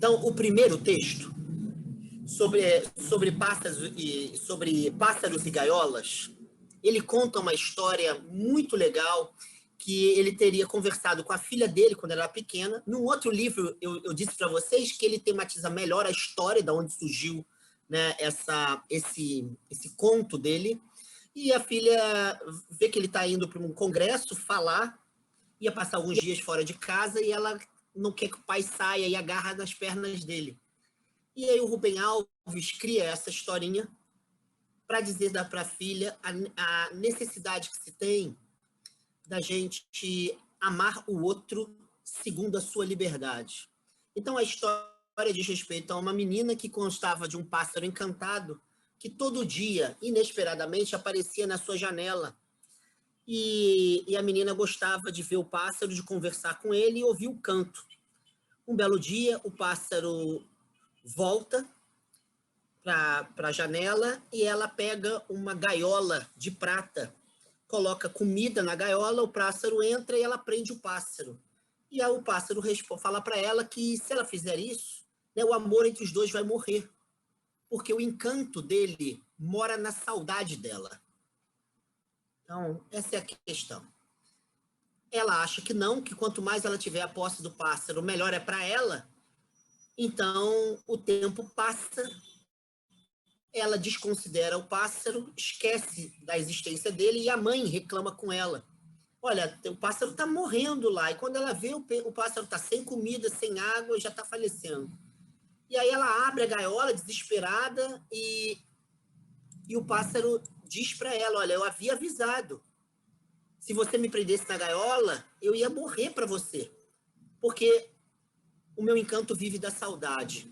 Então, o primeiro texto, sobre pássaros e gaiolas, ele conta uma história muito legal que ele teria conversado com a filha dele quando ela era pequena. Num outro livro, eu disse para vocês que ele tematiza melhor a história de onde surgiu, né, esse conto dele. E a filha vê que ele está indo para um congresso falar, ia passar alguns dias fora de casa e ela não quer que o pai saia e agarra nas pernas dele. E aí o Rubem Alves cria essa historinha para dizer para a filha a necessidade que se tem da gente amar o outro segundo a sua liberdade. Então a história diz respeito a uma menina que constava de um pássaro encantado que todo dia, inesperadamente, aparecia na sua janela. E a menina gostava de ver o pássaro, de conversar com ele e ouvir o canto. Um belo dia, o pássaro volta para a janela e ela pega uma gaiola de prata, coloca comida na gaiola, o pássaro entra e ela prende o pássaro. E aí o pássaro fala para ela que se ela fizer isso, né, o amor entre os dois vai morrer, porque o encanto dele mora na saudade dela. Então, essa é a questão. Ela acha que não, que quanto mais ela tiver a posse do pássaro, melhor é para ela. Então, o tempo passa, ela desconsidera o pássaro, esquece da existência dele e a mãe reclama com ela. Olha, o pássaro está morrendo lá. E quando ela vê, o pássaro está sem comida, sem água, já está falecendo. E aí ela abre a gaiola, desesperada, e o pássaro diz para ela, olha, eu havia avisado. Se você me prendesse na gaiola, eu ia morrer para você. Porque o meu encanto vive da saudade.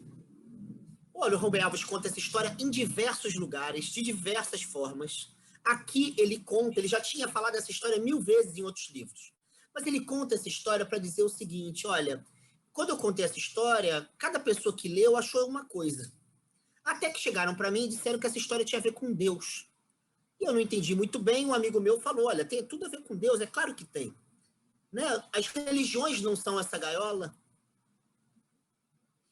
Olha, o Rubem Alves conta essa história em diversos lugares, de diversas formas. Aqui ele conta, ele já tinha falado essa história 1000 vezes em outros livros. Mas ele conta essa história para dizer o seguinte, olha, quando eu contei essa história, cada pessoa que leu achou uma coisa. Até que chegaram para mim e disseram que essa história tinha a ver com Deus. E eu não entendi muito bem, um amigo meu falou, olha, tem tudo a ver com Deus, é claro que tem. Né? As religiões não são essa gaiola.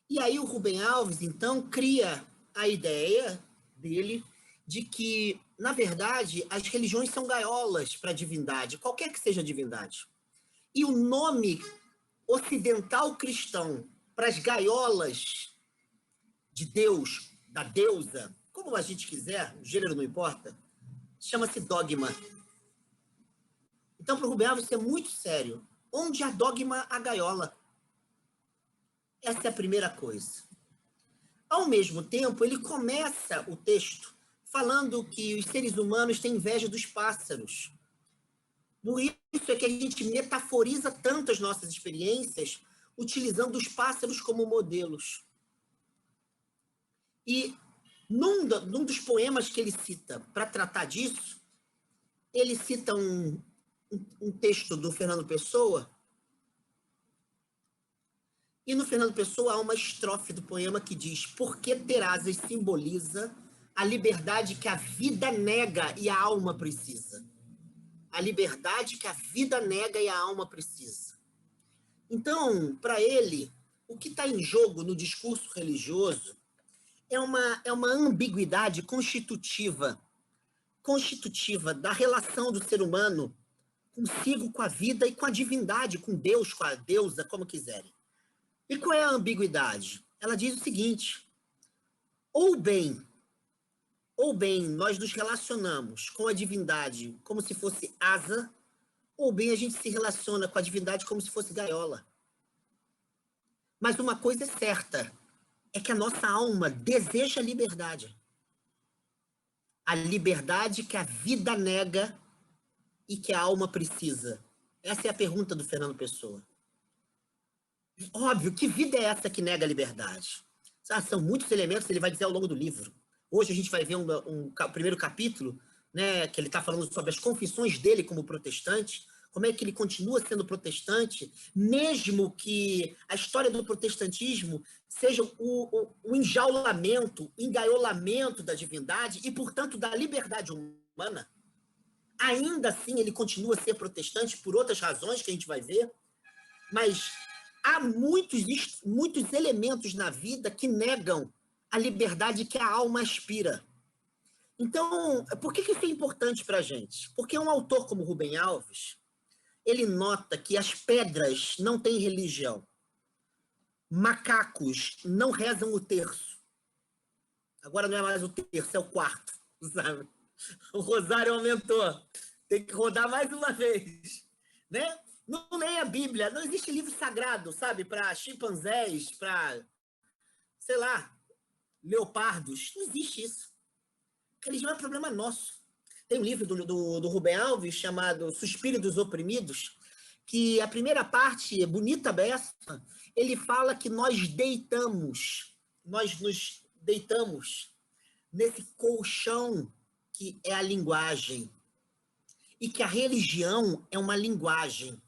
E aí o Rubem Alves, então, cria a ideia dele de que, na verdade, as religiões são gaiolas para a divindade, qualquer que seja a divindade. E o nome ocidental cristão para as gaiolas de Deus, da deusa, como a gente quiser, o gênero não importa, chama-se dogma. Então, para o Rubem Alves, isso é muito sério. Onde há dogma, há gaiola. Essa é a primeira coisa. Ao mesmo tempo, ele começa o texto falando que os seres humanos têm inveja dos pássaros. Por isso é que a gente metaforiza tanto as nossas experiências, utilizando os pássaros como modelos. E num dos poemas que ele cita para tratar disso, ele cita um texto do Fernando Pessoa, e no Fernando Pessoa há uma estrofe do poema que diz: porque ter asas simboliza a liberdade que a vida nega e a alma precisa. A liberdade que a vida nega e a alma precisa. Então, para ele, o que está em jogo no discurso religioso é uma ambiguidade constitutiva da relação do ser humano consigo, com a vida e com a divindade, com Deus, com a deusa, como quiserem. E qual é a ambiguidade? Ela diz o seguinte: ou bem nós nos relacionamos com a divindade como se fosse asa, ou bem a gente se relaciona com a divindade como se fosse gaiola. Mas uma coisa é certa, é que a nossa alma deseja a liberdade. A liberdade que a vida nega e que a alma precisa. Essa é a pergunta do Fernando Pessoa. Óbvio, que vida é essa que nega a liberdade? São muitos elementos que ele vai dizer ao longo do livro. Hoje a gente vai ver o primeiro capítulo, né, que ele está falando sobre as confissões dele como protestante, como é que ele continua sendo protestante, mesmo que a história do protestantismo seja o enjaulamento, o engaiolamento da divindade e, portanto, da liberdade humana. Ainda assim, ele continua a ser protestante por outras razões que a gente vai ver, mas há muitos elementos na vida que negam a liberdade que a alma aspira. Então, por que isso é importante para a gente? Porque um autor como Rubem Alves, ele nota que as pedras não têm religião. Macacos não rezam o terço. Agora não é mais o terço, é o quarto, sabe? O rosário aumentou. Tem que rodar mais uma vez, né? Não leia a Bíblia. Não existe livro sagrado, sabe? Para chimpanzés, para, sei lá, leopardos. Não existe isso. A religião é um problema nosso. Tem um livro do Rubem Alves chamado Suspiro dos Oprimidos, que a primeira parte, bonita beça, ele fala que nós nos deitamos nesse colchão que é a linguagem. E que a religião é uma linguagem.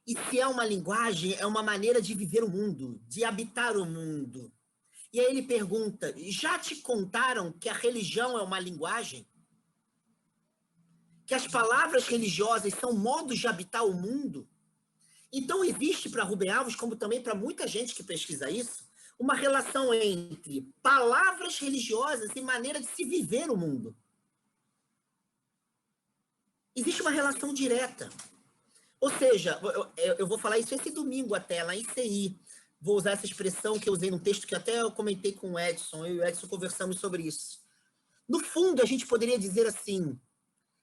E se é uma linguagem, é uma maneira de viver o mundo, de habitar o mundo. E aí ele pergunta, já te contaram que a religião é uma linguagem? Que as palavras religiosas são modos de habitar o mundo? Então existe para Rubem Alves, como também para muita gente que pesquisa isso, uma relação entre palavras religiosas e maneira de se viver o mundo. Existe uma relação direta. Ou seja, eu vou falar isso esse domingo até, lá em CI. Vou usar essa expressão que eu usei num texto que até eu comentei com o Edson. Eu e o Edson conversamos sobre isso. No fundo, a gente poderia dizer assim,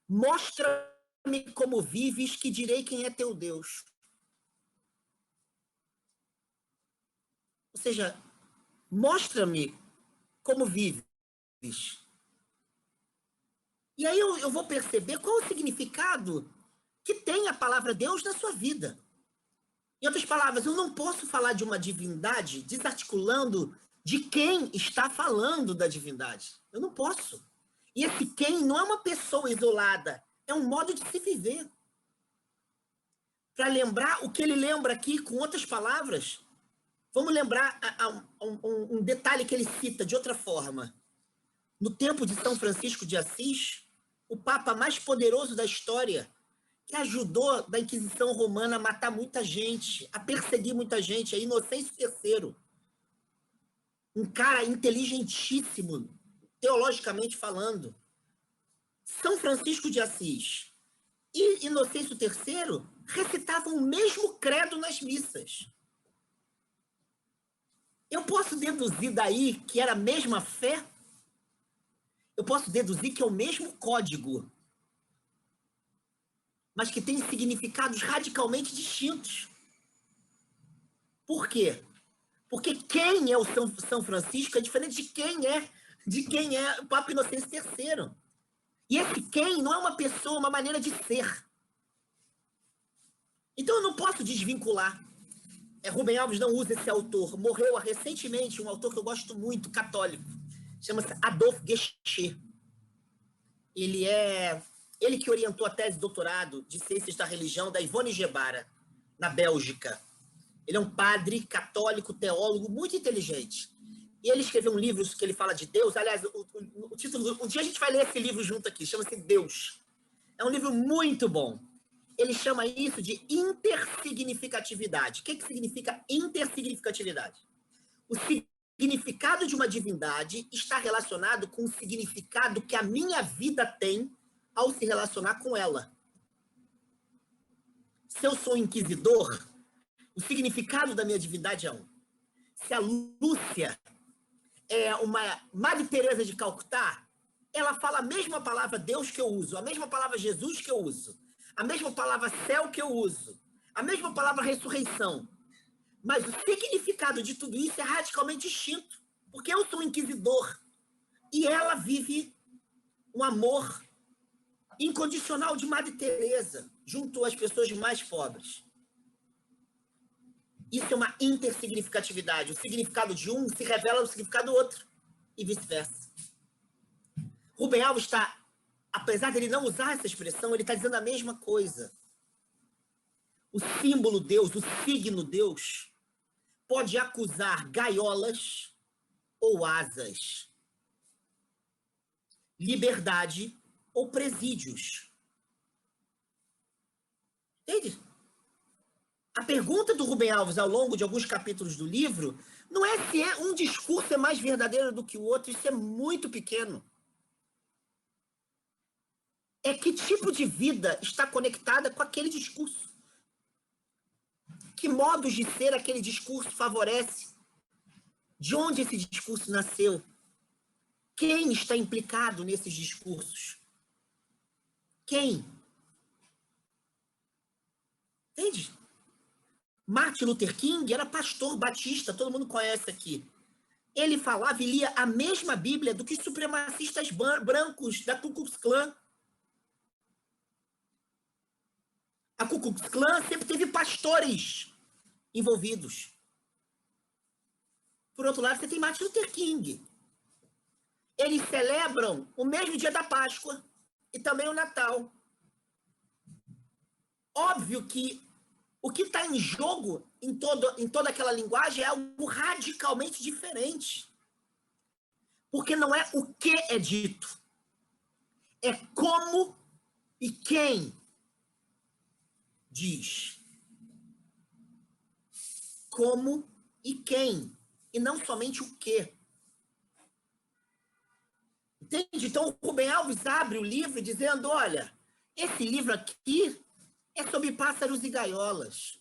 mostra-me como vives, que direi quem é teu Deus. Ou seja, mostra-me como vives. E aí eu vou perceber qual o significado que tem a palavra Deus na sua vida. Em outras palavras, eu não posso falar de uma divindade desarticulando de quem está falando da divindade. Eu não posso. E esse quem não é uma pessoa isolada, é um modo de se viver. Para lembrar o que ele lembra aqui com outras palavras, vamos lembrar um detalhe que ele cita de outra forma. No tempo de São Francisco de Assis, o papa mais poderoso da história, que ajudou da Inquisição Romana a matar muita gente, a perseguir muita gente, é Inocêncio III. Um cara inteligentíssimo, teologicamente falando. São Francisco de Assis e Inocêncio III recitavam o mesmo credo nas missas. Eu posso deduzir daí que era a mesma fé? Eu posso deduzir que é o mesmo código, mas que tem significados radicalmente distintos. Por quê? Porque quem é o São Francisco é diferente de quem é o Papa Inocêncio III. E esse quem não é uma pessoa, uma maneira de ser. Então eu não posso desvincular. Rubem Alves não usa esse autor. Morreu recentemente um autor que eu gosto muito, católico. Chama-se Adolphe Guéchet. Ele que orientou a tese de doutorado de Ciências da Religião da Yvonne Gebara, na Bélgica. Ele é um padre católico, teólogo, muito inteligente. E ele escreveu um livro que ele fala de Deus. Aliás, o título... Um dia a gente vai ler esse livro junto aqui. Chama-se Deus. É um livro muito bom. Ele chama isso de intersignificatividade. O que significa intersignificatividade? O significado de uma divindade está relacionado com o significado que a minha vida tem ao se relacionar com ela. Se eu sou inquisidor, o significado da minha divindade é um. Se a Lúcia é uma Madre Teresa de Calcutá, ela fala a mesma palavra Deus que eu uso, a mesma palavra Jesus que eu uso, a mesma palavra céu que eu uso, a mesma palavra ressurreição. Mas o significado de tudo isso é radicalmente distinto, porque eu sou um inquisidor e ela vive um amor incondicional de Madre Teresa junto às pessoas mais pobres. Isso é uma intersignificatividade. O significado de um se revela no significado do outro e vice-versa. Rubem Alves está, apesar de ele não usar essa expressão, ele está dizendo a mesma coisa. O símbolo Deus, o signo Deus, pode acusar gaiolas ou asas, liberdade ou presídios. Entende? A pergunta do Rubem Alves ao longo de alguns capítulos do livro não é se um discurso é mais verdadeiro do que o outro, isso é muito pequeno. É que tipo de vida está conectada com aquele discurso. Que modos de ser aquele discurso favorece? De onde esse discurso nasceu? Quem está implicado nesses discursos? Quem? Entende? Martin Luther King era pastor batista, todo mundo conhece aqui. Ele falava e lia a mesma Bíblia do que supremacistas brancos da Ku Klux Klan. A Ku Klux Klan sempre teve pastores envolvidos. Por outro lado, você tem Martin Luther King. Eles celebram o mesmo dia da Páscoa e também o Natal. Óbvio que o que está em jogo em toda aquela linguagem é algo radicalmente diferente. Porque não é o que é dito, é como e quem diz. Como e quem, e não somente o que. Entende? Então, o Rubem Alves abre o livro dizendo, olha, esse livro aqui é sobre pássaros e gaiolas.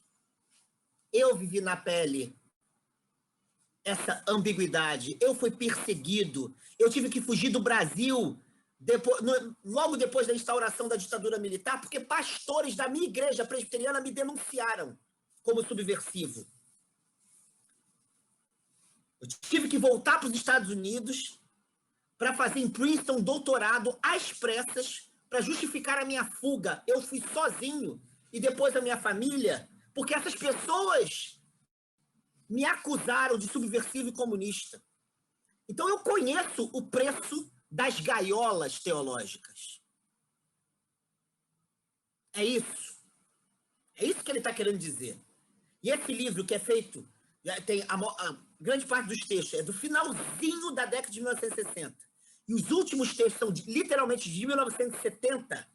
Eu vivi na pele essa ambiguidade. Eu fui perseguido. Eu tive que fugir do Brasil logo depois da instauração da ditadura militar, porque pastores da minha igreja presbiteriana me denunciaram como subversivo. Eu tive que voltar para os Estados Unidos para fazer em Princeton doutorado às pressas para justificar a minha fuga. Eu fui sozinho e depois a minha família, porque essas pessoas me acusaram de subversivo e comunista. Então eu conheço o preço das gaiolas teológicas. É isso. É isso que ele está querendo dizer. E esse livro que é feito, tem a grande parte dos textos é do finalzinho da década de 1960. E os últimos textos são literalmente de 1970.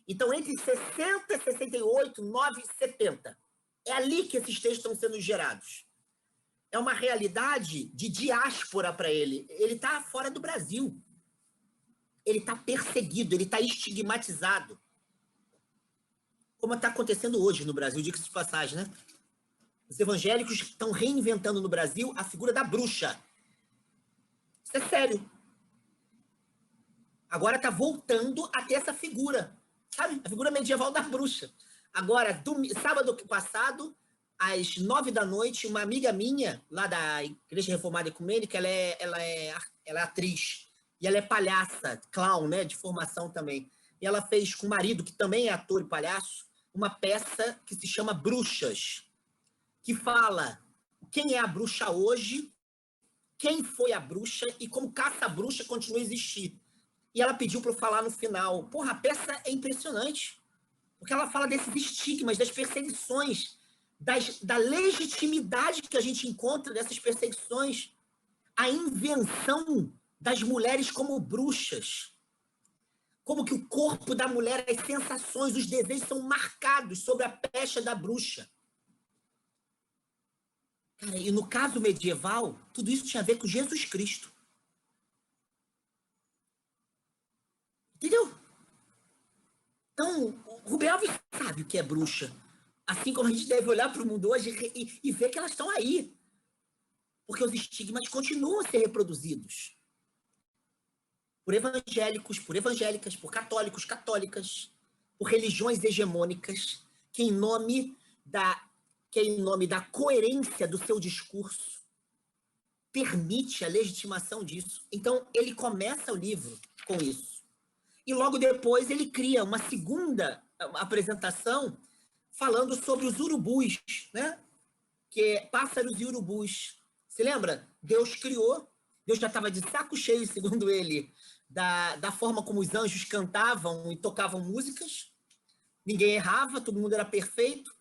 Então, entre 60, 68, 9 e 70. É ali que esses textos estão sendo gerados. É uma realidade de diáspora para ele. Ele está fora do Brasil. Ele está perseguido, ele está estigmatizado. Como está acontecendo hoje no Brasil, diga-se de passagem, né? Os evangélicos estão reinventando no Brasil a figura da bruxa. Isso é sério. Agora está voltando a ter essa figura, sabe? A figura medieval da bruxa. Agora, sábado passado, às 9 da noite, uma amiga minha, lá da Igreja Reformada Ecumênica, ela é atriz. E ela é palhaça, clown, né? De formação também. E ela fez com o marido, que também é ator e palhaço, uma peça que se chama Bruxas, que fala quem é a bruxa hoje, quem foi a bruxa e como caça-bruxa continua a existir. E ela pediu para eu falar no final. Porra, a peça é impressionante, porque ela fala desses estigmas, das perseguições, da legitimidade que a gente encontra dessas perseguições, a invenção das mulheres como bruxas, como que o corpo da mulher, as sensações, os desejos são marcados sobre a pecha da bruxa. Cara, e no caso medieval, tudo isso tinha a ver com Jesus Cristo. Entendeu? Então, o Rubem Alves sabe o que é bruxa. Assim como a gente deve olhar para o mundo hoje e ver que elas estão aí. Porque os estigmas continuam a ser reproduzidos. Por evangélicos, por evangélicas, por católicos, católicas, por religiões hegemônicas, que em nome da coerência do seu discurso, permite a legitimação disso. Então, ele começa o livro com isso. E logo depois ele cria uma segunda apresentação falando sobre os urubus, né? Que é pássaros e urubus. Você lembra? Deus criou, Deus já estava de saco cheio, segundo ele, da forma como os anjos cantavam e tocavam músicas. Ninguém errava, todo mundo era perfeito.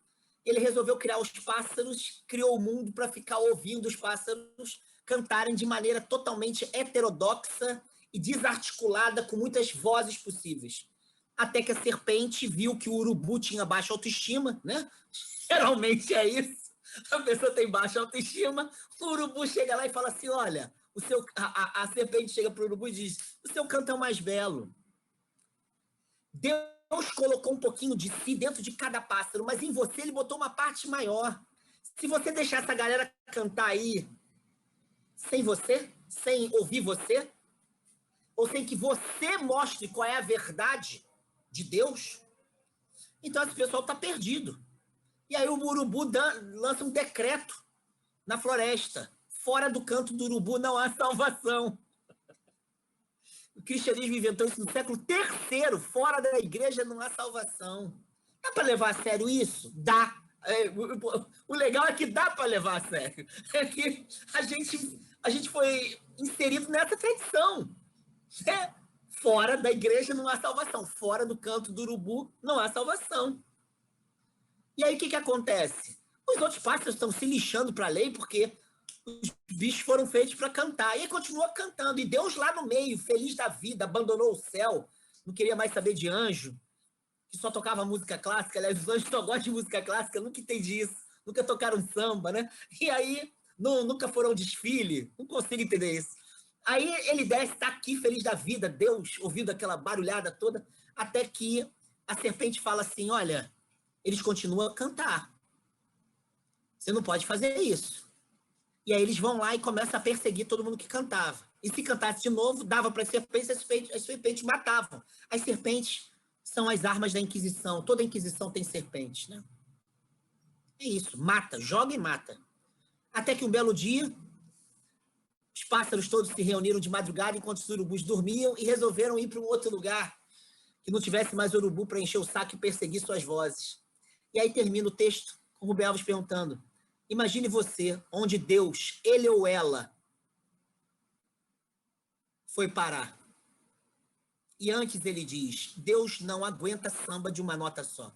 Ele resolveu criar os pássaros, criou o mundo para ficar ouvindo os pássaros cantarem de maneira totalmente heterodoxa e desarticulada, com muitas vozes possíveis. até que a serpente viu que o urubu tinha baixa autoestima, né? Geralmente é isso. A pessoa tem baixa autoestima, o urubu chega lá e fala assim, olha, a serpente chega para o urubu e diz, o seu canto é o mais belo. Deus colocou um pouquinho de si dentro de cada pássaro, mas em você ele botou uma parte maior. Se você deixar essa galera cantar aí sem você, sem ouvir você, ou sem que você mostre qual é a verdade de Deus, então esse pessoal está perdido. E aí o urubu lança um decreto na floresta. Fora do canto do urubu não há salvação. O cristianismo inventou isso no século III. Fora da igreja não há salvação. Dá para levar a sério isso? Dá. O legal é que dá para levar a sério. É que a gente foi inserido nessa tradição. Fora da igreja não há salvação. Fora do canto do urubu não há salvação. E aí o que acontece? Os outros pássaros estão se lixando para a lei porque os bichos foram feitos para cantar. E ele continua cantando. E Deus lá no meio, feliz da vida, abandonou o céu, não queria mais saber de anjo, que só tocava música clássica. Aliás, os anjos só gostam de música clássica, nunca entendi isso. Nunca tocaram samba, né? E aí, nunca foram ao desfile. Não consigo entender isso. Aí ele desce, está aqui, feliz da vida, Deus, ouvindo aquela barulhada toda, até que a serpente fala assim, olha, eles continuam a cantar. Você não pode fazer isso. E aí eles vão lá e começam a perseguir todo mundo que cantava. E se cantasse de novo, dava para as serpentes matavam. As serpentes são as armas da Inquisição. Toda Inquisição tem serpentes, né? É isso, mata, joga e mata. Até que um belo dia, os pássaros todos se reuniram de madrugada enquanto os urubus dormiam e resolveram ir para um outro lugar que não tivesse mais urubu para encher o saco e perseguir suas vozes. E aí termina o texto com o Rubem Alves perguntando, imagine você, onde Deus, ele ou ela, foi parar. E antes ele diz, Deus não aguenta samba de uma nota só.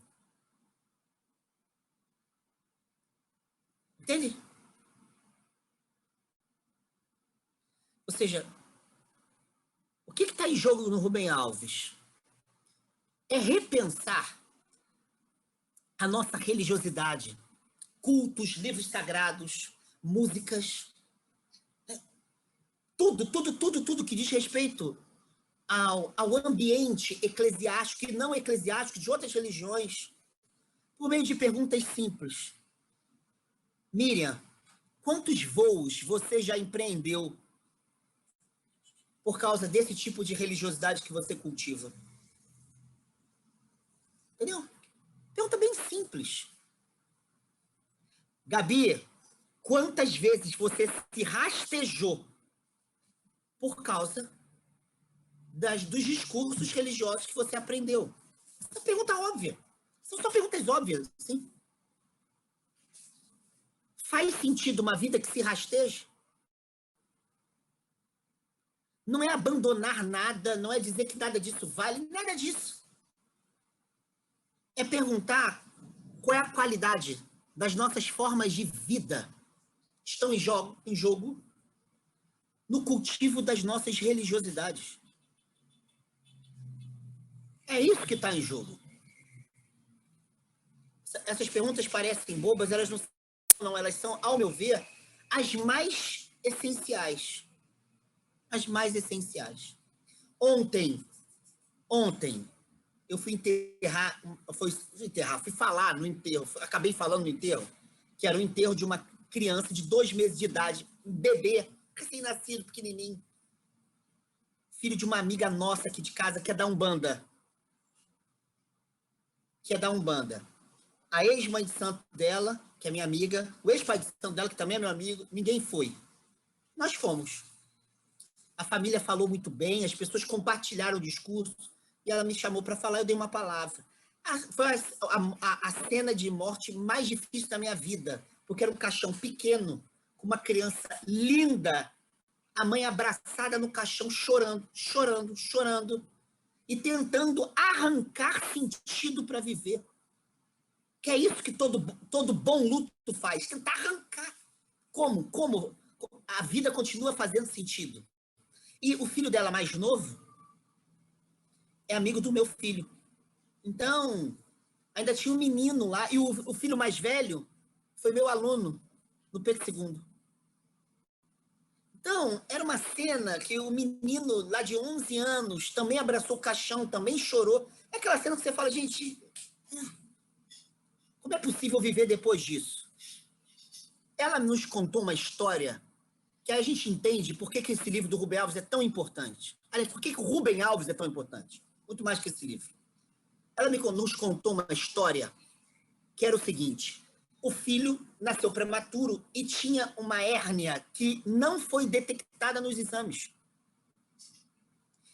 Entende? Ou seja, o que está em jogo no Rubem Alves? É repensar a nossa religiosidade, cultos, livros sagrados, músicas, tudo que diz respeito ao ambiente eclesiástico e não eclesiástico de outras religiões, por meio de perguntas simples. Miriam, quantos voos você já empreendeu por causa desse tipo de religiosidade que você cultiva? Entendeu? Pergunta bem simples. Gabi, quantas vezes você se rastejou por causa dos discursos religiosos que você aprendeu? Essa é uma pergunta óbvia. São só perguntas óbvias, sim. Faz sentido uma vida que se rasteja? Não é abandonar nada, não é dizer que nada disso vale, nada disso. É perguntar qual é a qualidade das nossas formas de vida estão em jogo no cultivo das nossas religiosidades. É isso que está em jogo. Essas perguntas parecem bobas, elas não, elas são, ao meu ver, as mais essenciais. As mais essenciais. Ontem, eu fui fui falar no enterro, acabei falando no enterro, que era o enterro de uma criança de 2 meses de idade, um bebê, recém-nascido, pequenininho, filho de uma amiga nossa aqui de casa, que é da Umbanda. A ex-mãe de santo dela, que é minha amiga, o ex-pai de santo dela, que também é meu amigo, ninguém foi. Nós fomos. A família falou muito bem, as pessoas compartilharam o discurso, e ela me chamou para falar, eu dei uma palavra. Foi a cena de morte mais difícil da minha vida, porque era um caixão pequeno, com uma criança linda, a mãe abraçada no caixão, chorando, e tentando arrancar sentido para viver. Que é isso que todo bom luto faz, tentar arrancar. Como a vida continua fazendo sentido. E o filho dela mais novo é amigo do meu filho. Então, ainda tinha um menino lá, e o filho mais velho foi meu aluno no Pedro II. Então, era uma cena que o menino lá de 11 anos também abraçou o caixão, também chorou. É aquela cena que você fala, gente, como é possível viver depois disso? Ela nos contou uma história que a gente entende por que esse livro do Rubem Alves é tão importante. Aliás, por que o Rubem Alves é tão importante? Muito mais que esse livro. Ela nos contou uma história que era o seguinte: o filho nasceu prematuro e tinha uma hérnia que não foi detectada nos exames.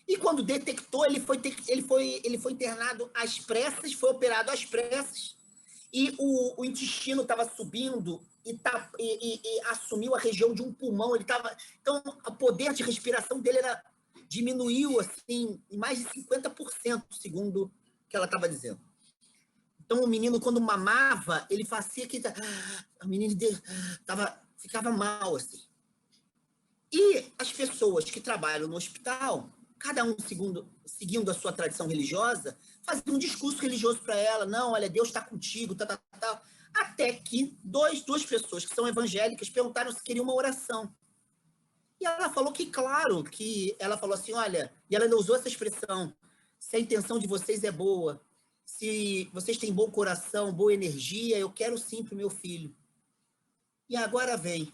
E quando detectou, ele foi internado às pressas, foi operado às pressas, e o intestino estava subindo e assumiu a região de um pulmão. Então, o poder de respiração dele diminuiu assim, em mais de 50%, segundo o que ela estava dizendo. Então, o menino, quando mamava, ele fazia que o menino ficava mal, assim. E as pessoas que trabalham no hospital, cada um seguindo a sua tradição religiosa, faziam um discurso religioso para ela. Não, olha, Deus está contigo, tal. Até que duas pessoas que são evangélicas perguntaram se queriam uma oração. E ela falou que, claro, que ela falou assim, olha, e ela ainda usou essa expressão, se a intenção de vocês é boa, se vocês têm bom coração, boa energia, eu quero sim para o meu filho. E agora vem.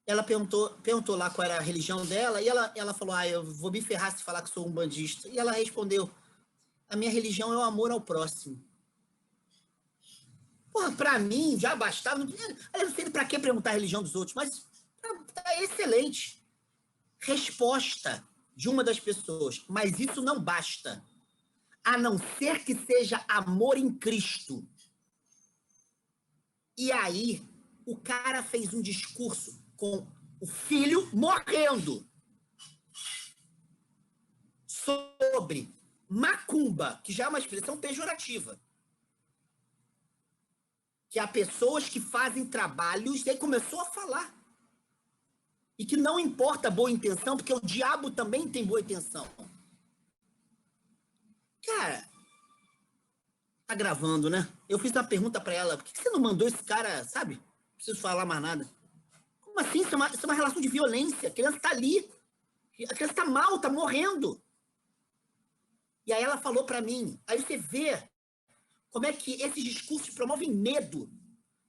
Ela perguntou lá qual era a religião dela, e ela falou, eu vou me ferrar se falar que sou um bandista. E ela respondeu, a minha religião é o amor ao próximo. Porra, pra mim, já bastava. Eu não sei pra que perguntar a religião dos outros, mas tá excelente. Resposta de uma das pessoas, mas isso não basta. A não ser que seja amor em Cristo. E aí, o cara fez um discurso com o filho morrendo sobre macumba, que já é uma expressão pejorativa. Que há pessoas que fazem trabalhos, e aí começou a falar. E que não importa a boa intenção, porque o diabo também tem boa intenção. Cara, tá gravando, né? Eu fiz uma pergunta para ela, por que você não mandou esse cara, sabe? Não preciso falar mais nada. Como assim? Isso é uma relação de violência. A criança tá ali. A criança tá mal, tá morrendo. E aí ela falou para mim, aí você vê como é que esses discursos promovem medo.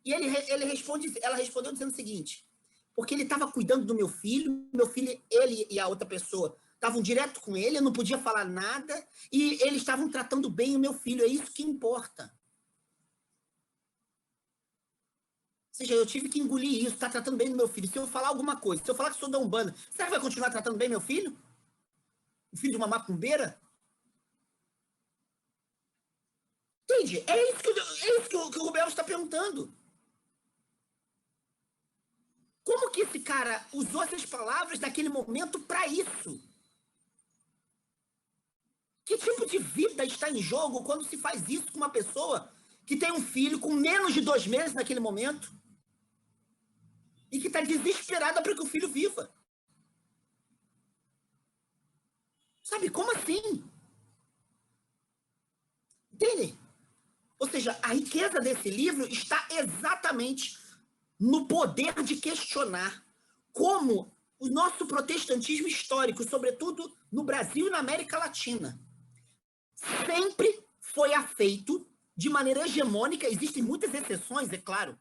E ela respondeu dizendo o seguinte, porque ele estava cuidando do meu filho, ele e a outra pessoa estavam direto com ele, eu não podia falar nada, e eles estavam tratando bem o meu filho, é isso que importa. Ou seja, eu tive que engolir isso, tá tratando bem do meu filho. Se eu falar alguma coisa, se eu falar que sou da Umbanda, será que vai continuar tratando bem meu filho? O filho de uma macumbeira? Entende? É isso que o Rubel está perguntando. Como que esse cara usou essas palavras naquele momento para isso? Que tipo de vida está em jogo quando se faz isso com uma pessoa que tem um filho com menos de 2 meses naquele momento e que está desesperada para que o filho viva? Sabe, como assim? Entende? Ou seja, a riqueza desse livro está exatamente no poder de questionar como o nosso protestantismo histórico, sobretudo no Brasil e na América Latina, sempre foi afeito de maneira hegemônica. Existem muitas exceções, é claro,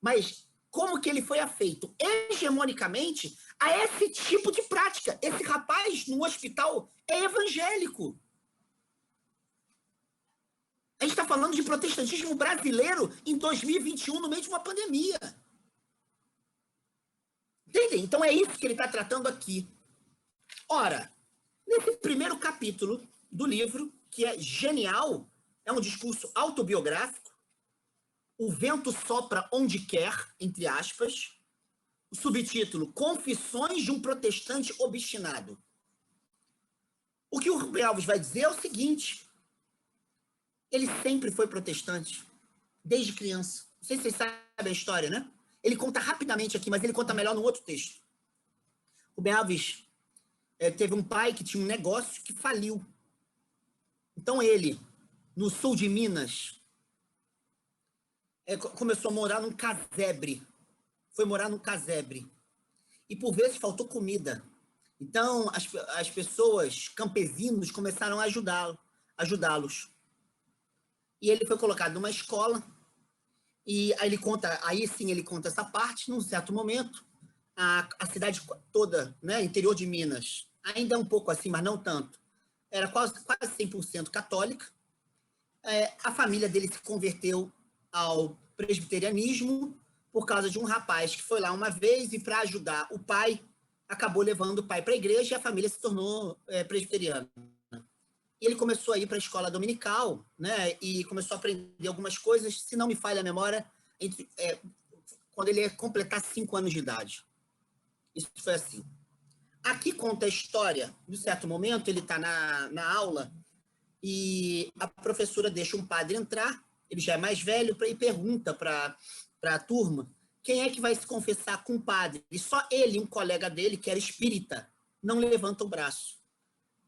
mas como que ele foi afeito hegemonicamente a esse tipo de prática. Esse rapaz no hospital é evangélico. A gente está falando de protestantismo brasileiro em 2021, no meio de uma pandemia. Entendem? Então é isso que ele está tratando aqui. Ora, nesse primeiro capítulo do livro, que é genial, é um discurso autobiográfico, o vento sopra onde quer, entre aspas, o subtítulo, Confissões de um Protestante Obstinado. O que o Rubem Alves vai dizer é o seguinte, ele sempre foi protestante, desde criança. Não sei se vocês sabem a história, né? Ele conta rapidamente aqui, mas ele conta melhor no outro texto. O Rubem Alves teve um pai que tinha um negócio que faliu. Então ele, no sul de Minas, começou a morar num casebre. Foi morar num casebre. E por vezes faltou comida. Então as pessoas, campesinos, começaram a ajudá-los. E ele foi colocado numa escola. E aí sim ele conta essa parte. Num certo momento, a cidade toda, né, interior de Minas, ainda é um pouco assim, mas não tanto, era quase 100% católica. A família dele se converteu ao presbiterianismo por causa de um rapaz que foi lá uma vez e, para ajudar o pai, acabou levando o pai para a igreja e a família se tornou presbiteriana. E ele começou a ir para a escola dominical, né, e começou a aprender algumas coisas, se não me falha a memória, quando ele ia completar 5 anos de idade. Isso foi assim. Aqui conta a história, de certo momento, ele está na aula e a professora deixa um padre entrar, ele já é mais velho, e pergunta para a turma quem é que vai se confessar com o padre. E só ele, um colega dele, que era espírita, não levanta o braço.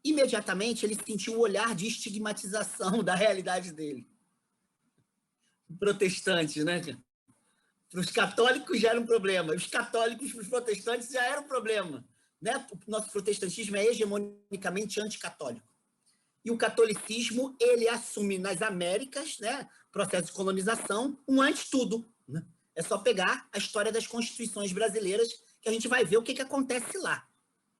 Imediatamente, ele sentiu o olhar de estigmatização da realidade dele. Protestantes, né? Para os católicos já era um problema, os católicos para os protestantes já era um problema. Né? O nosso protestantismo é hegemonicamente anticatólico. E o catolicismo, ele assume nas Américas, né, processo de colonização, um anti-tudo. Né? É só pegar a história das constituições brasileiras que a gente vai ver o que acontece lá.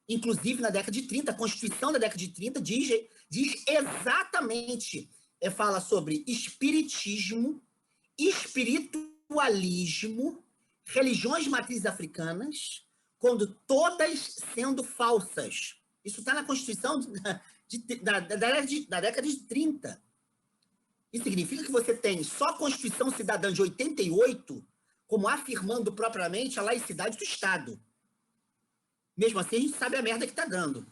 Inclusive, na década de 30, a Constituição da década de 30 diz exatamente, fala sobre espiritismo, espiritualismo, religiões matrizes africanas, quando todas sendo falsas. Isso está na Constituição da década de 30. Isso significa que você tem só a Constituição Cidadã de 88 como afirmando propriamente a laicidade do Estado. Mesmo assim, a gente sabe a merda que está dando.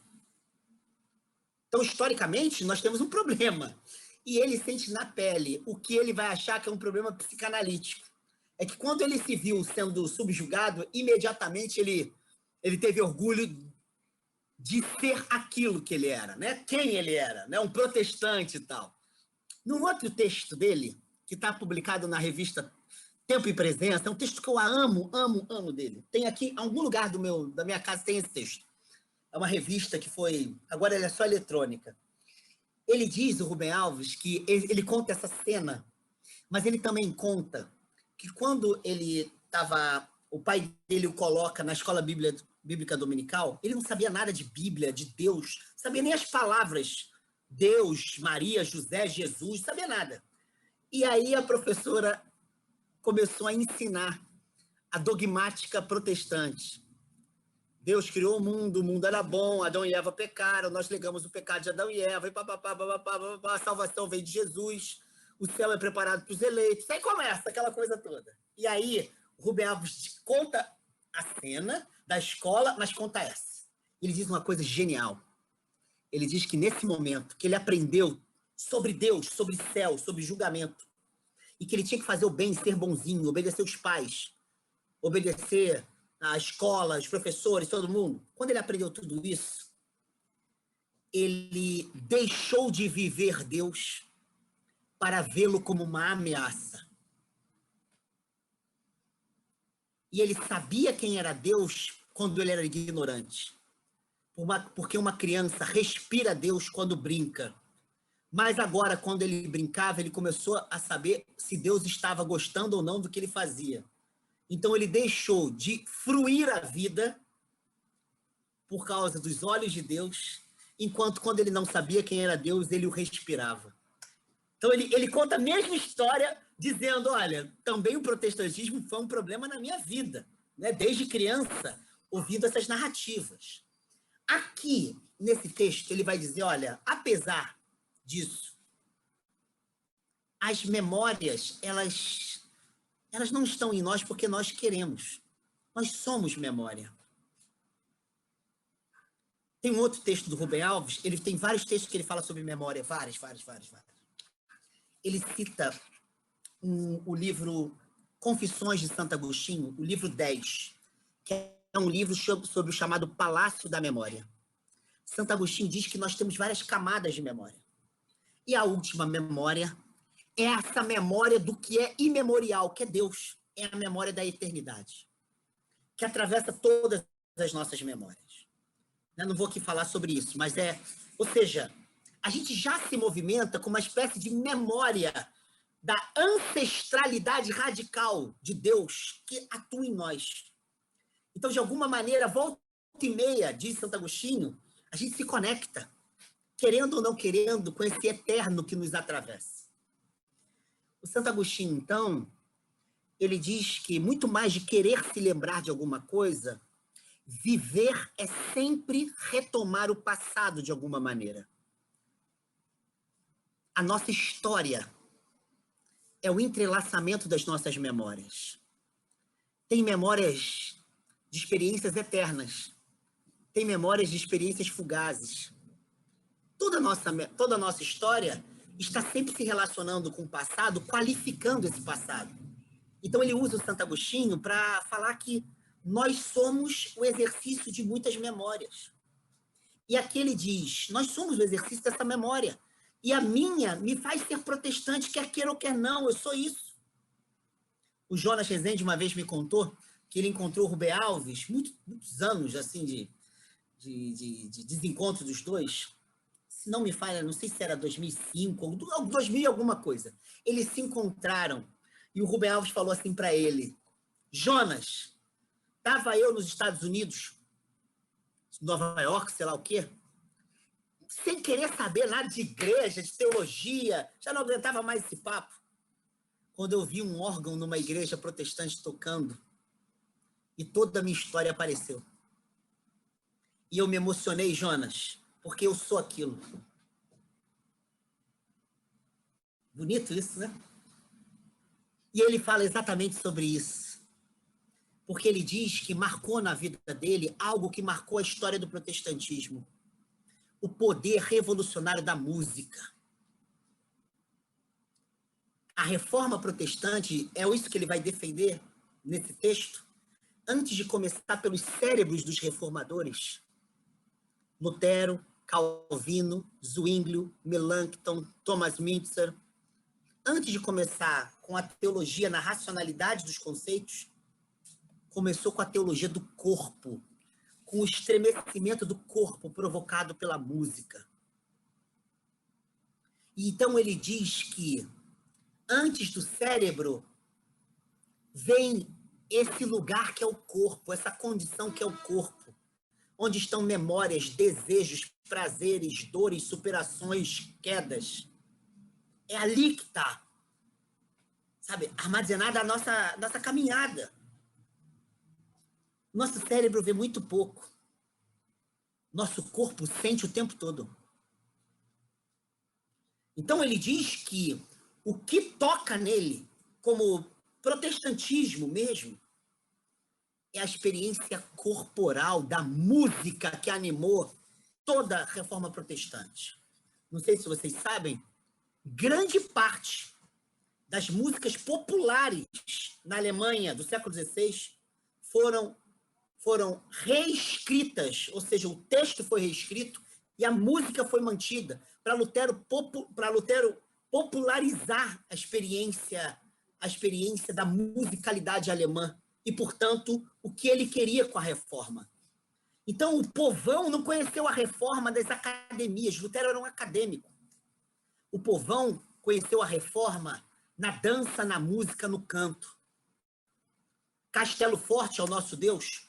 Então, historicamente, nós temos um problema. E ele sente na pele o que ele vai achar que é um problema psicanalítico. É que quando ele se viu sendo subjugado, imediatamente ele teve orgulho de ser aquilo que ele era, né? Quem ele era, né? Um protestante e tal. Num outro texto dele, que está publicado na revista Tempo e Presença, é um texto que eu amo dele. Tem aqui, em algum lugar da minha casa tem esse texto. É uma revista que foi, agora ela é só eletrônica. Ele diz, o Rubem Alves, que ele conta essa cena, mas ele também conta que quando o pai dele o coloca na escola bíblica dominical, ele não sabia nada de Bíblia, de Deus, não sabia nem as palavras Deus, Maria, José, Jesus, não sabia nada. E aí a professora começou a ensinar a dogmática protestante. Deus criou o mundo era bom, Adão e Eva pecaram, nós negamos o pecado de Adão e Eva, e a salvação vem de Jesus, o céu é preparado para os eleitos. Aí começa aquela coisa toda. E aí, o Rubem Alves conta a cena da escola, mas conta essa. Ele diz uma coisa genial. Ele diz que nesse momento que ele aprendeu sobre Deus, sobre céu, sobre julgamento, e que ele tinha que fazer o bem, ser bonzinho, obedecer os pais, obedecer a escola, os professores, todo mundo. Quando ele aprendeu tudo isso, ele deixou de viver Deus para vê-lo como uma ameaça. E ele sabia quem era Deus quando ele era ignorante. Porque uma criança respira Deus quando brinca. Mas agora, quando ele brincava, ele começou a saber se Deus estava gostando ou não do que ele fazia. Então, ele deixou de fruir a vida por causa dos olhos de Deus, enquanto quando ele não sabia quem era Deus, ele o respirava. Então, ele conta a mesma história, dizendo, olha, também o protestantismo foi um problema na minha vida, né? Desde criança, ouvindo essas narrativas. Aqui, nesse texto, ele vai dizer, olha, apesar disso, as memórias, elas não estão em nós porque nós queremos. Nós somos memória. Tem um outro texto do Rubem Alves, ele tem vários textos que ele fala sobre memória, vários. Ele cita o livro Confissões de Santo Agostinho, o livro 10, que é um livro sobre o chamado Palácio da Memória. Santo Agostinho diz que nós temos várias camadas de memória. E a última memória é essa memória do que é imemorial, que é Deus. É a memória da eternidade, que atravessa todas as nossas memórias. Eu não vou aqui falar sobre isso, mas ou seja, a gente já se movimenta com uma espécie de memória da ancestralidade radical de Deus que atua em nós. Então, de alguma maneira, volta e meia, diz Santo Agostinho, a gente se conecta, querendo ou não querendo, com esse eterno que nos atravessa. O Santo Agostinho, então, ele diz que muito mais de querer se lembrar de alguma coisa, viver é sempre retomar o passado de alguma maneira. A nossa história é o entrelaçamento das nossas memórias. Tem memórias de experiências eternas, tem memórias de experiências fugazes. Toda a nossa história está sempre se relacionando com o passado, qualificando esse passado. Então ele usa o Santo Agostinho para falar que nós somos o exercício de muitas memórias. E aqui ele diz, nós somos o exercício dessa memória. E a minha me faz ser protestante, quer queira ou quer não, eu sou isso. O Jonas Rezende uma vez me contou que ele encontrou o Rubem Alves, muitos anos assim de desencontro dos dois, se não me falha, não sei se era 2005 ou 2000 alguma coisa. Eles se encontraram e o Rubem Alves falou assim para ele, Jonas, estava eu nos Estados Unidos, Nova York, sei lá o quê, sem querer saber nada de igreja, de teologia, já não aguentava mais esse papo. Quando eu vi um órgão numa igreja protestante tocando, e toda a minha história apareceu. E eu me emocionei, Jonas, porque eu sou aquilo. Bonito isso, né? E ele fala exatamente sobre isso. Porque ele diz que marcou na vida dele algo que marcou a história do protestantismo. O poder revolucionário da música. A reforma protestante, é isso que ele vai defender nesse texto, antes de começar pelos cérebros dos reformadores, Lutero, Calvino, Zwinglio, Melanchthon, Thomas Müntzer, antes de começar com a teologia na racionalidade dos conceitos, começou com a teologia do corpo, com o estremecimento do corpo provocado pela música. E então ele diz que antes do cérebro vem esse lugar que é o corpo, essa condição que é o corpo, onde estão memórias, desejos, prazeres, dores, superações, quedas. É ali que está, sabe, armazenada a nossa caminhada. Nosso cérebro vê muito pouco. Nosso corpo sente o tempo todo. Então ele diz que o que toca nele, como protestantismo mesmo, é a experiência corporal da música que animou toda a reforma protestante. Não sei se vocês sabem, grande parte das músicas populares na Alemanha do século XVI foram reescritas, ou seja, o texto foi reescrito e a música foi mantida para Lutero popularizar a experiência da musicalidade alemã e, portanto, o que ele queria com a reforma. Então, o povão não conheceu a reforma das academias. Lutero era um acadêmico. O povão conheceu a reforma na dança, na música, no canto. Castelo Forte é o nosso Deus,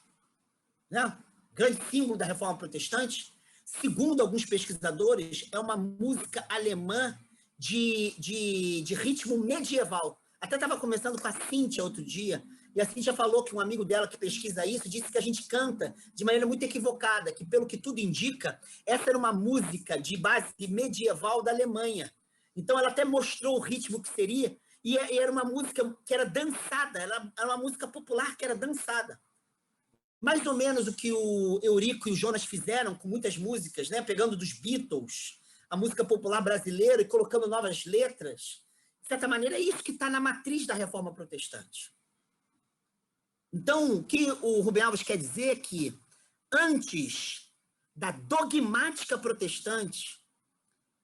né? Grande símbolo da reforma protestante. Segundo alguns pesquisadores, é uma música alemã de ritmo medieval. Até estava conversando com a Cíntia outro dia, e a Cíntia falou que um amigo dela que pesquisa isso disse que a gente canta de maneira muito equivocada, que, pelo que tudo indica, essa era uma música de base medieval da Alemanha. Então, ela até mostrou o ritmo que seria, e era uma música que era dançada, era uma música popular que era dançada. Mais ou menos o que o Eurico e o Jonas fizeram com muitas músicas, né? Pegando dos Beatles, a música popular brasileira e colocando novas letras. De certa maneira, é isso que está na matriz da reforma protestante. Então, o que o Rubem Alves quer dizer é que, antes da dogmática protestante,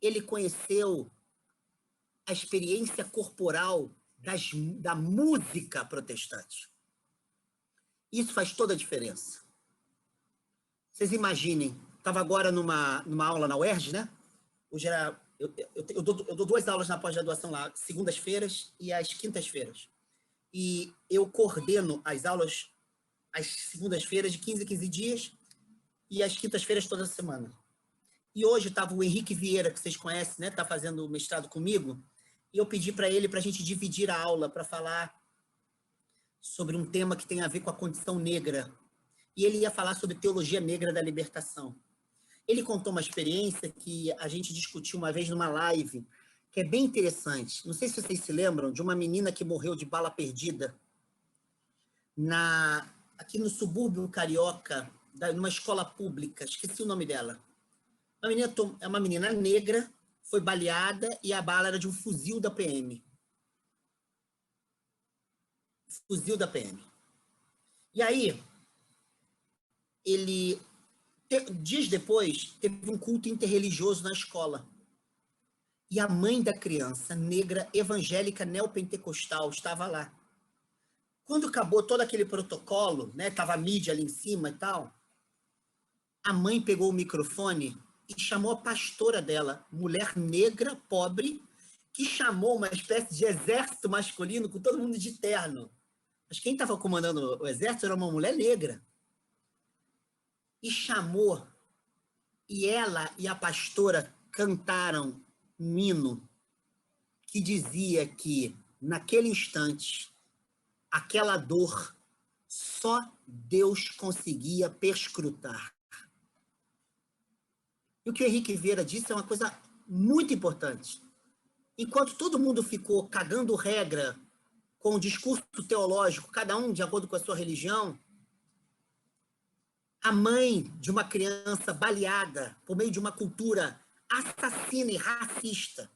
ele conheceu a experiência corporal da música protestante. Isso faz toda a diferença. Vocês imaginem, estava agora numa aula na UERJ, né? Hoje era, eu dou 2 aulas na pós-graduação lá, segundas-feiras e às quintas-feiras. E eu coordeno as aulas às segundas-feiras de 15 em 15 dias e às quintas-feiras toda semana. E hoje estava o Henrique Vieira, que vocês conhecem, né? Está fazendo mestrado comigo, e eu pedi para ele para a gente dividir a aula para falar sobre um tema que tem a ver com a condição negra. E ele ia falar sobre teologia negra da libertação. Ele contou uma experiência que a gente discutiu uma vez numa live, que é bem interessante. Não sei se vocês se lembram de uma menina que morreu de bala perdida aqui no subúrbio carioca, numa escola pública, esqueci o nome dela. É uma menina negra, foi baleada e a bala era de um fuzil da PM. Fuzil da PM. E aí, dias depois, teve um culto interreligioso na escola. E a mãe da criança, negra, evangélica, neopentecostal, estava lá. Quando acabou todo aquele protocolo, né, tava a mídia ali em cima e tal, a mãe pegou o microfone e chamou a pastora dela, mulher negra, pobre, que chamou uma espécie de exército masculino com todo mundo de terno. Mas quem estava comandando o exército era uma mulher negra. E chamou, e ela e a pastora cantaram um hino que dizia que, naquele instante, aquela dor só Deus conseguia perscrutar. E o que o Henrique Vieira disse é uma coisa muito importante. Enquanto todo mundo ficou cagando regra com o discurso teológico, cada um de acordo com a sua religião, a mãe de uma criança baleada por meio de uma cultura assassina e racista,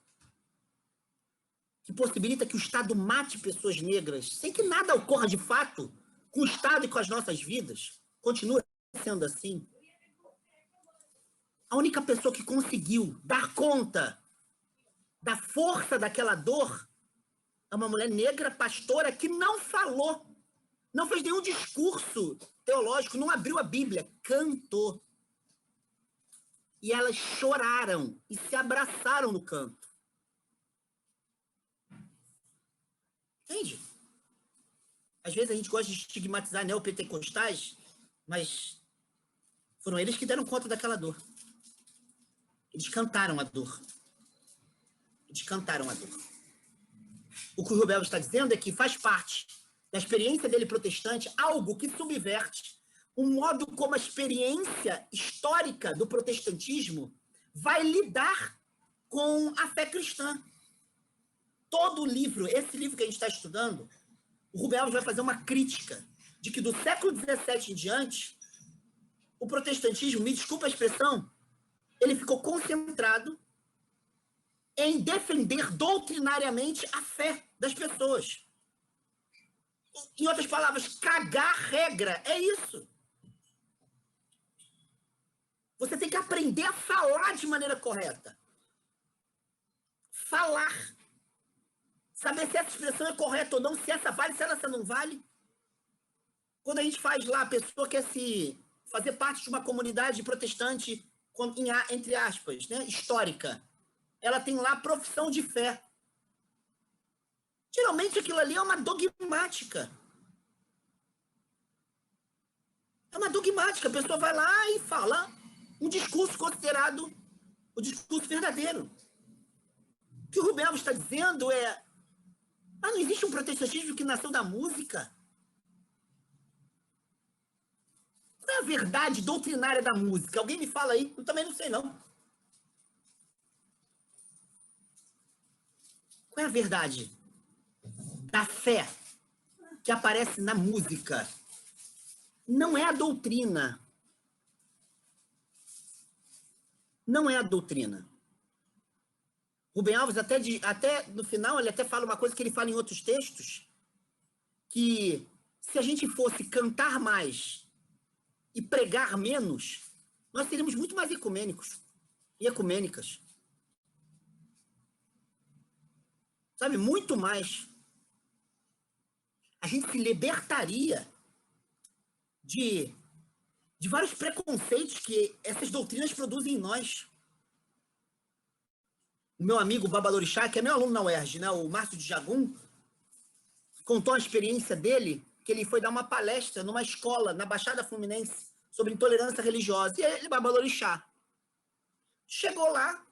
que possibilita que o Estado mate pessoas negras, sem que nada ocorra de fato com o Estado e com as nossas vidas, continua sendo assim. A única pessoa que conseguiu dar conta da força daquela dor é uma mulher negra, pastora, que não falou, não fez nenhum discurso teológico, não abriu a Bíblia, cantou. E elas choraram e se abraçaram no canto. Entende? Às vezes a gente gosta de estigmatizar neopentecostais, mas foram eles que deram conta daquela dor. Eles cantaram a dor. Eles cantaram a dor. O que o Rubel está dizendo é que faz parte da experiência dele protestante algo que subverte o modo como a experiência histórica do protestantismo vai lidar com a fé cristã. Todo livro, esse livro que a gente está estudando, o Rubel vai fazer uma crítica de que do século XVII em diante, o protestantismo, me desculpa a expressão, ele ficou concentrado em defender doutrinariamente a fé das pessoas. Em outras palavras, cagar regra, é isso. Você tem que aprender a falar de maneira correta. Falar. Saber se essa expressão é correta ou não, se essa vale, se essa não vale. Quando a gente faz lá, a pessoa quer se fazer parte de uma comunidade protestante, entre aspas, né, histórica, ela tem lá profissão de fé. Geralmente aquilo ali é uma dogmática. É uma dogmática. A pessoa vai lá e fala um discurso considerado o discurso verdadeiro. O que o Rubel está dizendo é: não existe um protestantismo que nasceu da música. Qual é a verdade doutrinária da música? Alguém me fala aí? Eu também não sei, não. Qual é a verdade da fé que aparece na música? Não é a doutrina. Não é a doutrina. Rubem Alves, até no final, ele até fala uma coisa que ele fala em outros textos, que se a gente fosse cantar mais e pregar menos, nós seríamos muito mais ecumênicos e ecumênicas. sabe? Muito mais. A gente se libertaria de vários preconceitos que essas doutrinas produzem em nós. O meu amigo Babalorixá, que é meu aluno na UERJ, né, o Márcio de Jagum, contou a experiência dele, que ele foi dar uma palestra numa escola na Baixada Fluminense sobre intolerância religiosa. E ele, Babalorixá, chegou lá,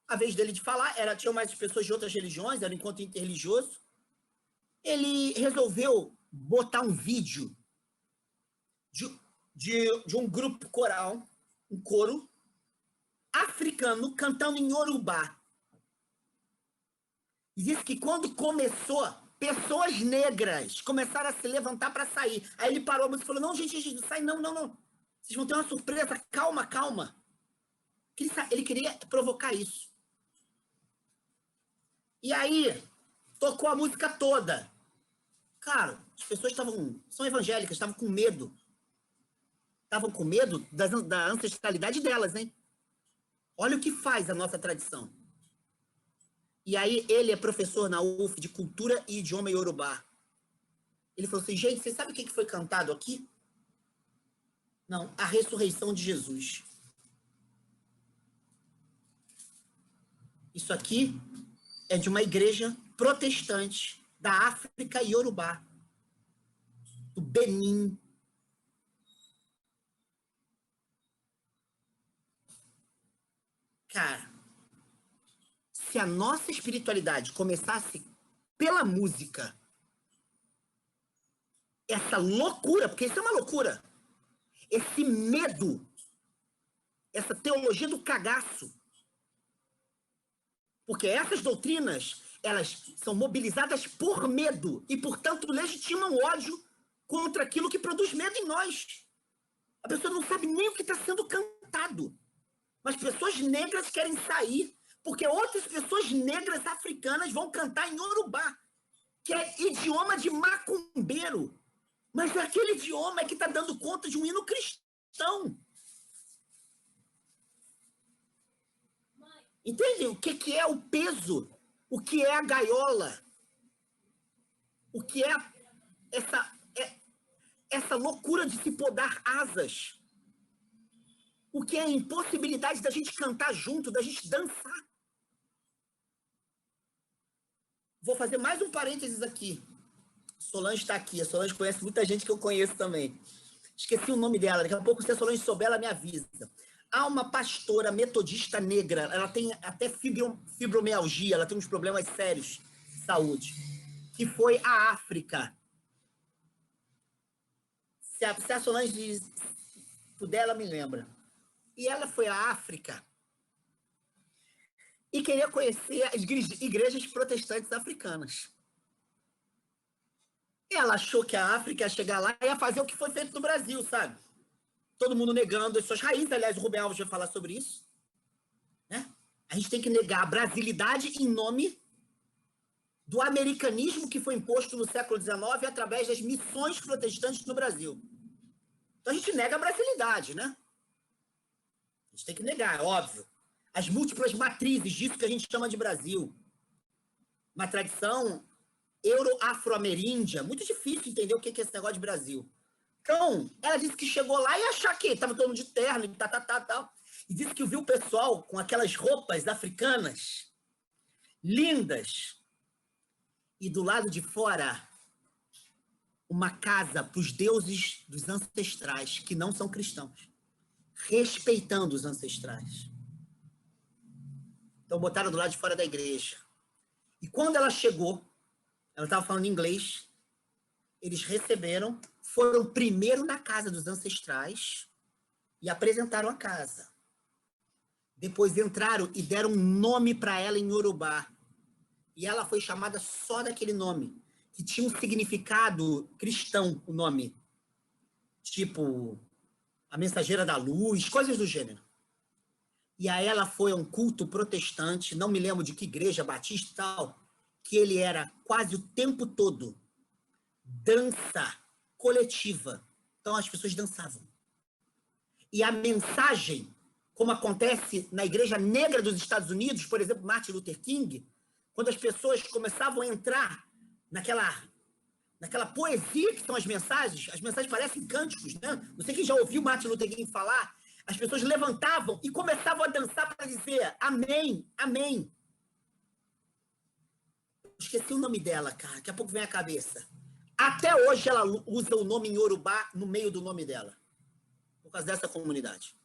a vez dele de falar, tinham mais pessoas de outras religiões, era um encontro interreligioso. Ele resolveu botar um vídeo de um grupo coral, um coro, africano, cantando em Yorubá. E disse que quando começou, pessoas negras começaram a se levantar para sair. Aí ele parou a música e falou, não, gente, não sai, não. Vocês vão ter uma surpresa, calma. Ele queria provocar isso. E aí, tocou a música toda. Cara, as pessoas são evangélicas, estavam com medo. Estavam com medo da ancestralidade delas, hein? Olha o que faz a nossa tradição. E aí, ele é professor na UF de Cultura e Idioma Yorubá. Ele falou assim, gente, você sabe o que foi cantado aqui? Não, a ressurreição de Jesus. Isso aqui é de uma igreja protestante da África Yorubá, do Benin. Cara, se a nossa espiritualidade começasse pela música, essa loucura, porque isso é uma loucura, esse medo, essa teologia do cagaço, porque essas doutrinas, elas são mobilizadas por medo e, portanto, legitimam ódio contra aquilo que produz medo em nós. A pessoa não sabe nem o que está sendo cantado, mas pessoas negras querem sair porque outras pessoas negras africanas vão cantar em Yorubá, que é idioma de macumbeiro. Mas aquele idioma é que está dando conta de um hino cristão. Entende? O que é o peso? O que é a gaiola? O que é essa loucura de se podar asas? O que é a impossibilidade da gente cantar junto, da gente dançar? Vou fazer mais um parênteses aqui. Solange está aqui. A Solange conhece muita gente que eu conheço também. Esqueci o nome dela. Daqui a pouco, se a Solange souber, ela me avisa. Há uma pastora metodista negra. Ela tem até fibromialgia. Ela tem uns problemas sérios de saúde. Que foi à África. Se a Solange puder, ela me lembra. E ela foi à África e queria conhecer as igrejas protestantes africanas. Ela achou que a África ia chegar lá e ia fazer o que foi feito no Brasil, sabe? Todo mundo negando as suas raízes. Aliás, o Rubem Alves vai falar sobre isso. Né? A gente tem que negar a brasilidade em nome do americanismo que foi imposto no século XIX através das missões protestantes no Brasil. Então a gente nega a brasilidade, né? A gente tem que negar, é óbvio. As múltiplas matrizes disso que a gente chama de Brasil. Uma tradição euro-afro-ameríndia. Muito difícil entender o que é esse negócio de Brasil. Então, ela disse que chegou lá e achar que estava todo mundo de terno e tal. E disse que viu o pessoal com aquelas roupas africanas lindas. E do lado de fora, uma casa para os deuses dos ancestrais, que não são cristãos. Respeitando os ancestrais. Então, botaram do lado de fora da igreja. E quando ela chegou, ela estava falando inglês, eles receberam, foram primeiro na casa dos ancestrais e apresentaram a casa. Depois entraram e deram um nome para ela em Yorubá. E ela foi chamada só daquele nome, que tinha um significado cristão, o nome. Tipo, a mensageira da luz, coisas do gênero. E aí ela foi a um culto protestante, não me lembro de que igreja, batista e tal, que ele era quase o tempo todo dança coletiva. Então as pessoas dançavam. E a mensagem, como acontece na igreja negra dos Estados Unidos, por exemplo, Martin Luther King, quando as pessoas começavam a entrar naquela poesia que são as mensagens parecem cânticos, né? Não sei quem já ouviu Martin Luther King falar, as pessoas levantavam e começavam a dançar para dizer amém, amém. Esqueci o nome dela, cara, daqui a pouco vem à cabeça. Até hoje ela usa o nome em Yorubá no meio do nome dela, por causa dessa comunidade.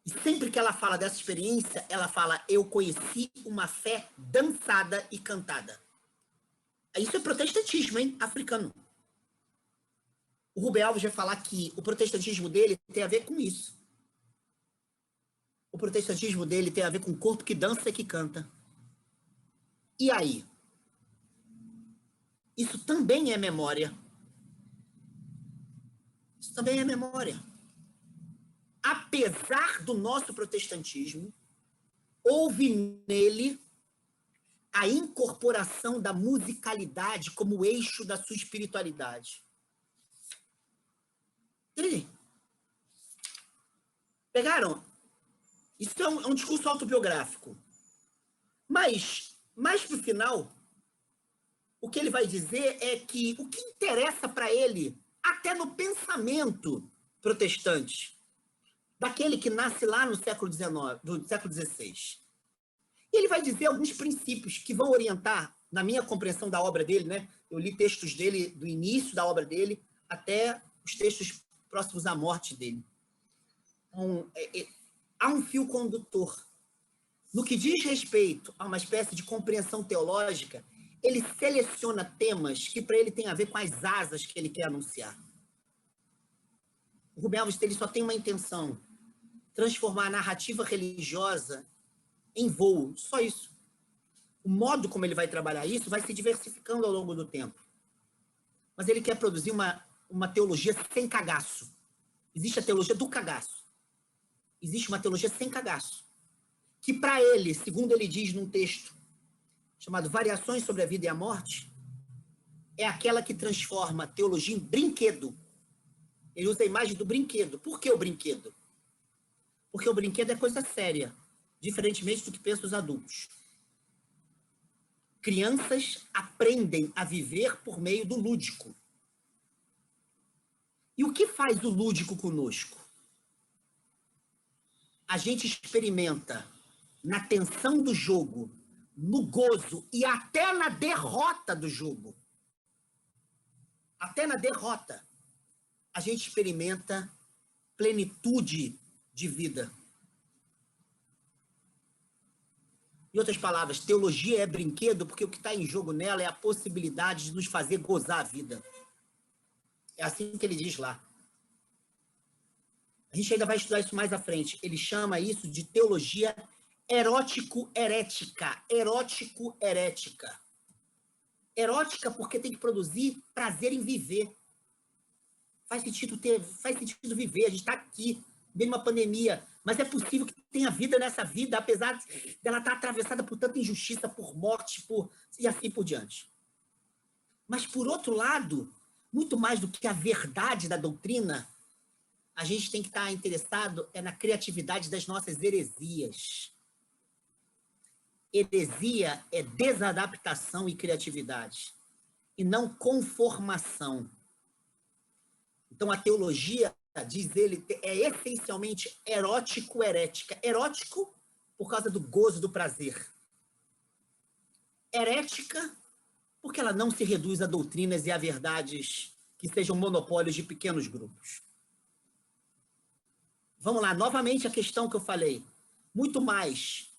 E sempre que ela fala dessa experiência, ela fala, eu conheci uma fé dançada e cantada. Isso é protestantismo, hein? Africano. O Rubem Alves vai falar que o protestantismo dele tem a ver com isso. O protestantismo dele tem a ver com o corpo que dança e que canta. E aí? Isso também é memória. Isso também é memória. Apesar do nosso protestantismo, houve nele a incorporação da musicalidade como eixo da sua espiritualidade. Pegaram? Isso é um discurso autobiográfico. Mas, mais para o final, o que ele vai dizer é que o que interessa para ele, até no pensamento protestante, daquele que nasce lá no século XIX, do século XVI, e ele vai dizer alguns princípios que vão orientar, na minha compreensão da obra dele, né? Eu li textos dele do início da obra dele até os textos próximos à morte dele. Então, há um fio condutor. No que diz respeito a uma espécie de compreensão teológica, ele seleciona temas que para ele tem a ver com as asas que ele quer anunciar. O Rubem Alves ele só tem uma intenção, transformar a narrativa religiosa em voo, só isso. O modo como ele vai trabalhar isso vai se diversificando ao longo do tempo. Mas ele quer produzir uma teologia sem cagaço. Existe a teologia do cagaço. Existe uma teologia sem cagaço. Que para ele, segundo ele diz num texto chamado Variações sobre a Vida e a Morte, é aquela que transforma a teologia em brinquedo. Ele usa a imagem do brinquedo. Por que o brinquedo? Porque o brinquedo é coisa séria, diferentemente do que pensam os adultos. Crianças aprendem a viver por meio do lúdico. E o que faz o lúdico conosco? A gente experimenta na tensão do jogo, no gozo e até na derrota do jogo. Até na derrota, a gente experimenta plenitude de vida. Em outras palavras, teologia é brinquedo porque o que está em jogo nela é a possibilidade de nos fazer gozar a vida. É assim que ele diz lá. A gente ainda vai estudar isso mais à frente. Ele chama isso de teologia erótico-herética. Erótico-herética. Erótica porque tem que produzir prazer em viver. Faz sentido viver. A gente está aqui, meio de uma pandemia. Mas é possível que tenha vida nessa vida, apesar dela estar atravessada por tanta injustiça, por morte, e assim por diante. Mas, por outro lado, muito mais do que a verdade da doutrina, a gente tem que estar interessado na criatividade das nossas heresias. Heresia é desadaptação e criatividade, e não conformação. Então, a teologia, diz ele, é essencialmente erótico-herética. Erótico por causa do gozo, do prazer. Herética porque ela não se reduz a doutrinas e a verdades que sejam monopólios de pequenos grupos. Vamos lá, novamente a questão que eu falei. Muito mais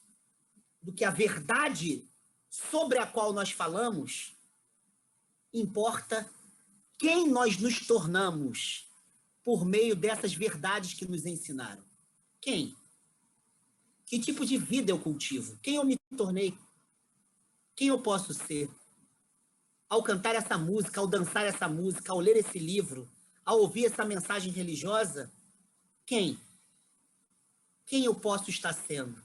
do que a verdade sobre a qual nós falamos, importa quem nós nos tornamos por meio dessas verdades que nos ensinaram. Quem? Que tipo de vida eu cultivo? Quem eu me tornei? Quem eu posso ser? Ao cantar essa música, ao dançar essa música, ao ler esse livro, ao ouvir essa mensagem religiosa, quem? Quem eu posso estar sendo?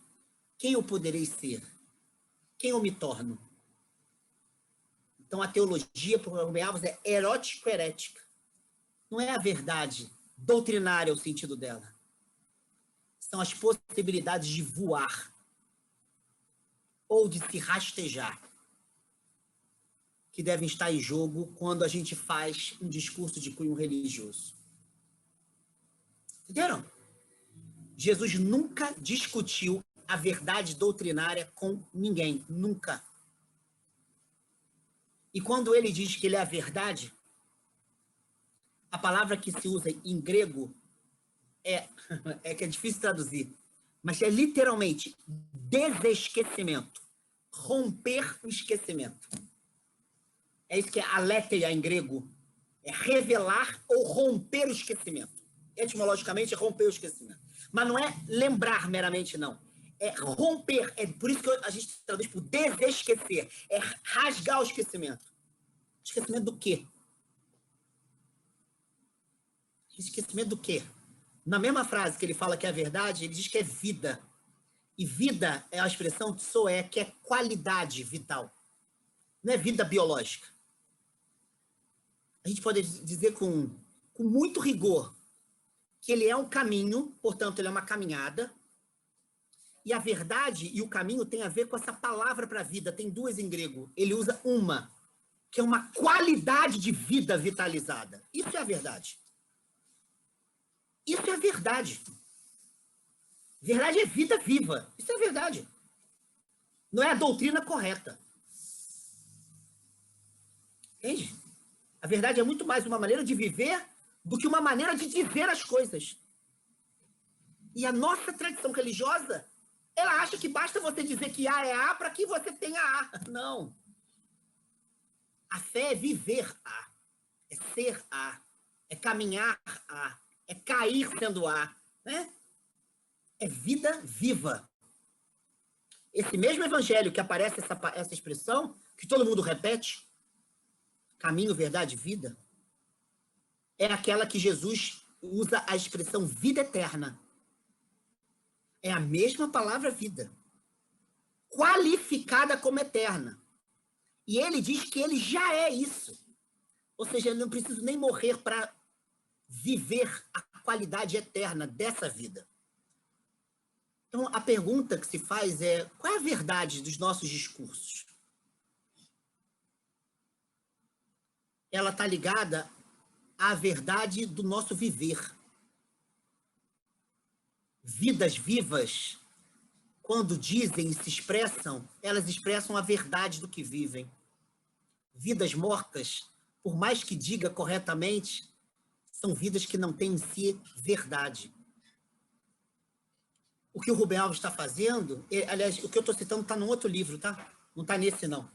Quem eu poderei ser? Quem eu me torno? Então, a teologia, por Rubem Alves, é erótico-herética. Não é a verdade doutrinária o sentido dela. São as possibilidades de voar, ou de se rastejar, que devem estar em jogo quando a gente faz um discurso de cunho religioso. Entenderam? Jesus nunca discutiu a verdade doutrinária com ninguém, nunca. E quando ele diz que ele é a verdade, a palavra que se usa em grego é que é difícil traduzir, mas é literalmente desesquecimento, romper o esquecimento. É isso que é aletheia em grego, é revelar ou romper o esquecimento. Etimologicamente é romper o esquecimento. Mas não é lembrar meramente, não. É romper, é por isso que a gente traduz por desesquecer, é rasgar o esquecimento. Esquecimento do quê? Esquecimento do quê? Na mesma frase que ele fala que é a verdade, ele diz que é vida. E vida é a expressão tsoé, que é qualidade vital. Não é vida biológica. A gente pode dizer com muito rigor que ele é um caminho, portanto, ele é uma caminhada. E a verdade e o caminho tem a ver com essa palavra para a vida. Tem duas em grego. Ele usa uma, que é uma qualidade de vida vitalizada. Isso é a verdade. Isso é verdade. Verdade é vida viva. Isso é verdade. Não é a doutrina correta. Entende? A verdade é muito mais uma maneira de viver do que uma maneira de dizer as coisas. E a nossa tradição religiosa, ela acha que basta você dizer que A é A para que você tenha A. Não. A fé é viver A. É ser A. É caminhar A. É cair sendo A. Né? É vida viva. Esse mesmo evangelho que aparece essa expressão, que todo mundo repete, caminho, verdade, vida, é aquela que Jesus usa a expressão vida eterna. É a mesma palavra vida, qualificada como eterna. E ele diz que ele já é isso. Ou seja, eu não preciso nem morrer para viver a qualidade eterna dessa vida. Então, a pergunta que se faz é: qual é a verdade dos nossos discursos? Ela está ligada à verdade do nosso viver. Vidas vivas, quando dizem e se expressam, elas expressam a verdade do que vivem. Vidas mortas, por mais que diga corretamente, são vidas que não têm em si verdade. O que o Rubem Alves está fazendo, aliás, o que eu estou citando está num outro livro, tá? Não está nesse, não.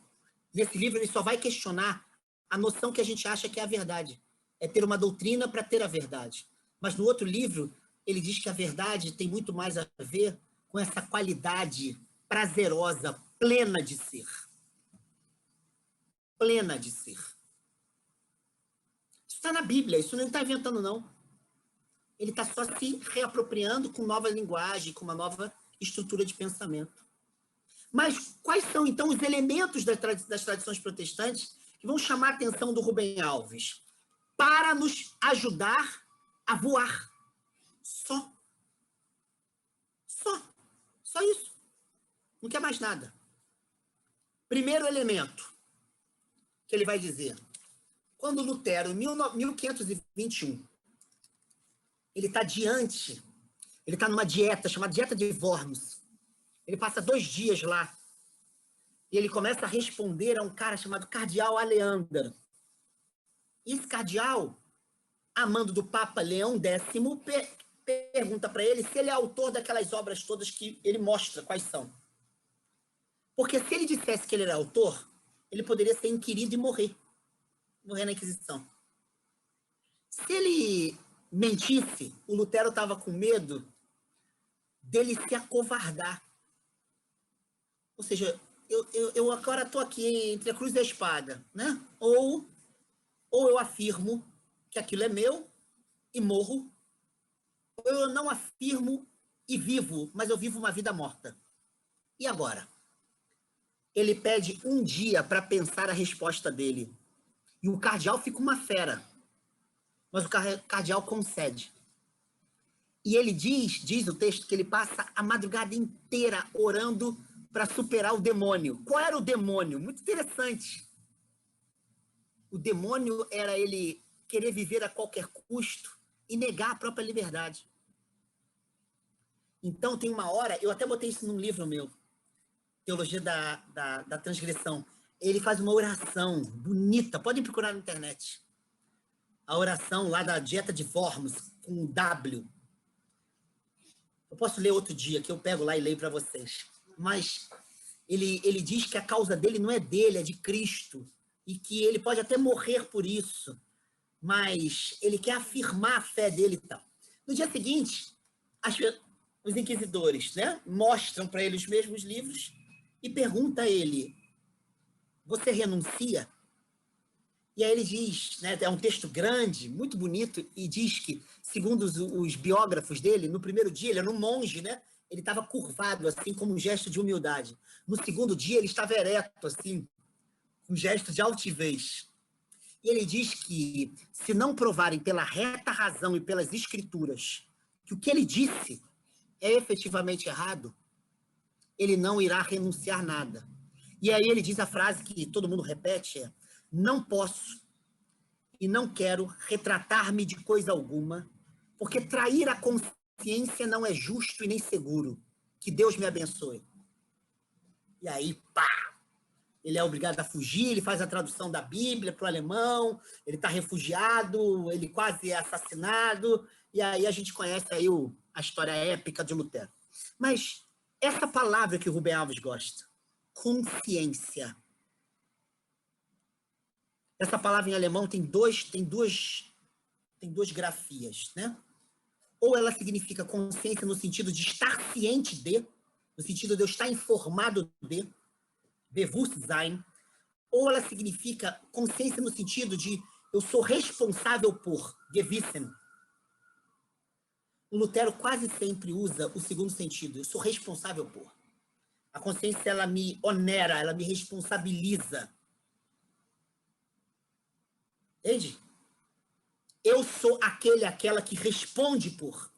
Nesse livro, ele só vai questionar a noção que a gente acha que é a verdade. É ter uma doutrina para ter a verdade. Mas no outro livro, ele diz que a verdade tem muito mais a ver com essa qualidade prazerosa, plena de ser. Plena de ser. Isso está na Bíblia, isso não está inventando, não. Ele está só se reapropriando com nova linguagem, com uma nova estrutura de pensamento. Mas quais são, então, os elementos das tradições protestantes que vão chamar a atenção do Rubem Alves para nos ajudar a voar? Só. Só isso. Não quer mais nada. Primeiro elemento que ele vai dizer. Quando Lutero, em 1521, ele está diante, ele está numa dieta chamada Dieta de Worms. Ele passa 2 dias lá. E ele começa a responder a um cara chamado Cardeal Aleander. E esse cardeal, a mando do Papa Leão X, pergunta para ele se ele é autor daquelas obras todas que ele mostra quais são. Porque se ele dissesse que ele era autor, ele poderia ser inquirido e morrer na Inquisição. Se ele mentisse, o Lutero estava com medo dele se acovardar. Ou seja, eu agora estou aqui entre a cruz e a espada, né? Ou eu afirmo que aquilo é meu e morro, ou eu não afirmo e vivo, mas eu vivo uma vida morta. E agora? Ele pede 1 dia para pensar a resposta dele. E o cardeal fica uma fera. Mas o cardeal concede. E ele diz o texto, que ele passa a madrugada inteira orando para superar o demônio. Qual era o demônio? Muito interessante. O demônio era ele querer viver a qualquer custo e negar a própria liberdade. Então, tem uma hora, eu até botei isso num livro meu, Teologia da Transgressão. Ele faz uma oração bonita, podem procurar na internet. A oração lá da dieta de Worms, com W. Eu posso ler outro dia, que eu pego lá e leio para vocês. Mas ele diz que a causa dele não é dele, é de Cristo. E que ele pode até morrer por isso. Mas ele quer afirmar a fé dele e tal. No dia seguinte, os inquisidores, né, mostram para ele os mesmos livros e pergunta a ele, você renuncia? E aí ele diz, né, é um texto grande, muito bonito, e diz que, segundo os biógrafos dele, no primeiro dia ele era um monge, né? Ele estava curvado, assim, como um gesto de humildade. No segundo dia ele estava ereto, assim, um gesto de altivez. E ele diz que, se não provarem pela reta razão e pelas escrituras que o que ele disse é efetivamente errado, ele não irá renunciar nada. E aí ele diz a frase que todo mundo repete, é, não posso e não quero retratar-me de coisa alguma, porque trair a consciência não é justo e nem seguro. Que Deus me abençoe. E aí, pá! Ele é obrigado a fugir, ele faz a tradução da Bíblia para o alemão, ele está refugiado, ele quase é assassinado, e aí a gente conhece aí a história épica de Lutero. Mas essa palavra que o Rubem Alves gosta, consciência. Essa palavra em alemão tem duas grafias, né? Ou ela significa consciência no sentido de estar ciente de, no sentido de eu estar informado de, Bewusstsein, ou ela significa consciência no sentido de eu sou responsável por, Gewissen. O Lutero quase sempre usa o segundo sentido, eu sou responsável por. A consciência, ela me onera, ela me responsabiliza. Entende? Eu sou aquela que responde por.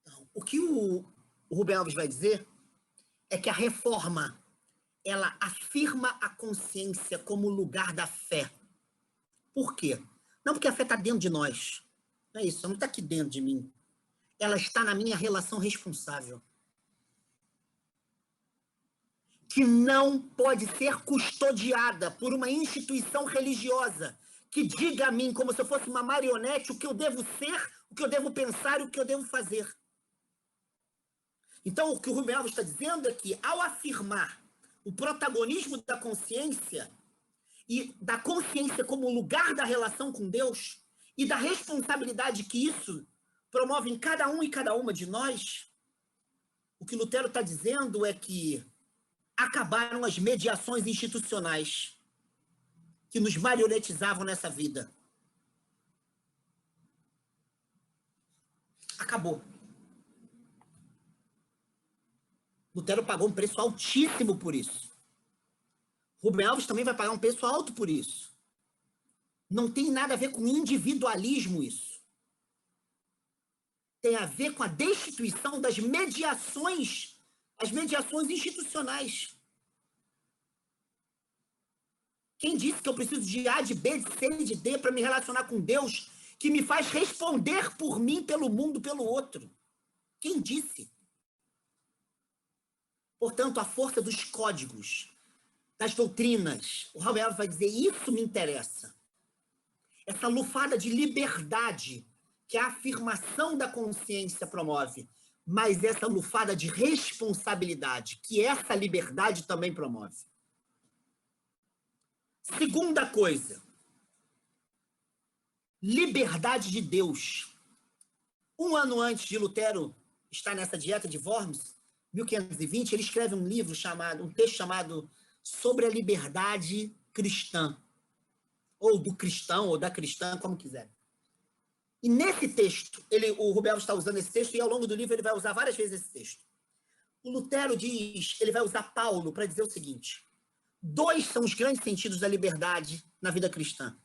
Então, o que o Rubem Alves vai dizer é que a reforma, ela afirma a consciência como lugar da fé. Por quê? Não porque a fé está dentro de nós. Não é isso, ela não está aqui dentro de mim. Ela está na minha relação responsável. Que não pode ser custodiada por uma instituição religiosa que diga a mim, como se eu fosse uma marionete, o que eu devo ser, o que eu devo pensar e o que eu devo fazer. Então, o que o Rubem Alves está dizendo é que, ao afirmar o protagonismo da consciência, e da consciência como lugar da relação com Deus, e da responsabilidade que isso promove em cada um e cada uma de nós, o que Lutero está dizendo é que acabaram as mediações institucionais que nos marionetizavam nessa vida. Acabou. Lutero pagou um preço altíssimo por isso. Rubem Alves também vai pagar um preço alto por isso. Não tem nada a ver com individualismo isso. Tem a ver com a destituição das mediações, as mediações institucionais. Quem disse que eu preciso de A, de B, de C, de D para me relacionar com Deus, que me faz responder por mim, pelo mundo, pelo outro? Quem disse? Portanto, a força dos códigos, das doutrinas, o Rubem Alves vai dizer, isso me interessa. Essa lufada de liberdade que a afirmação da consciência promove, mas essa lufada de responsabilidade que essa liberdade também promove. Segunda coisa, liberdade de Deus. Um ano antes de Lutero estar nessa dieta de Worms, 1520, ele escreve um texto chamado Sobre a Liberdade Cristã, ou do cristão, ou da cristã, como quiser. E nesse texto, o Rubem Alves está usando esse texto, e ao longo do livro ele vai usar várias vezes esse texto. O Lutero diz, ele vai usar Paulo para dizer o seguinte, 2 são os grandes sentidos da liberdade na vida cristã.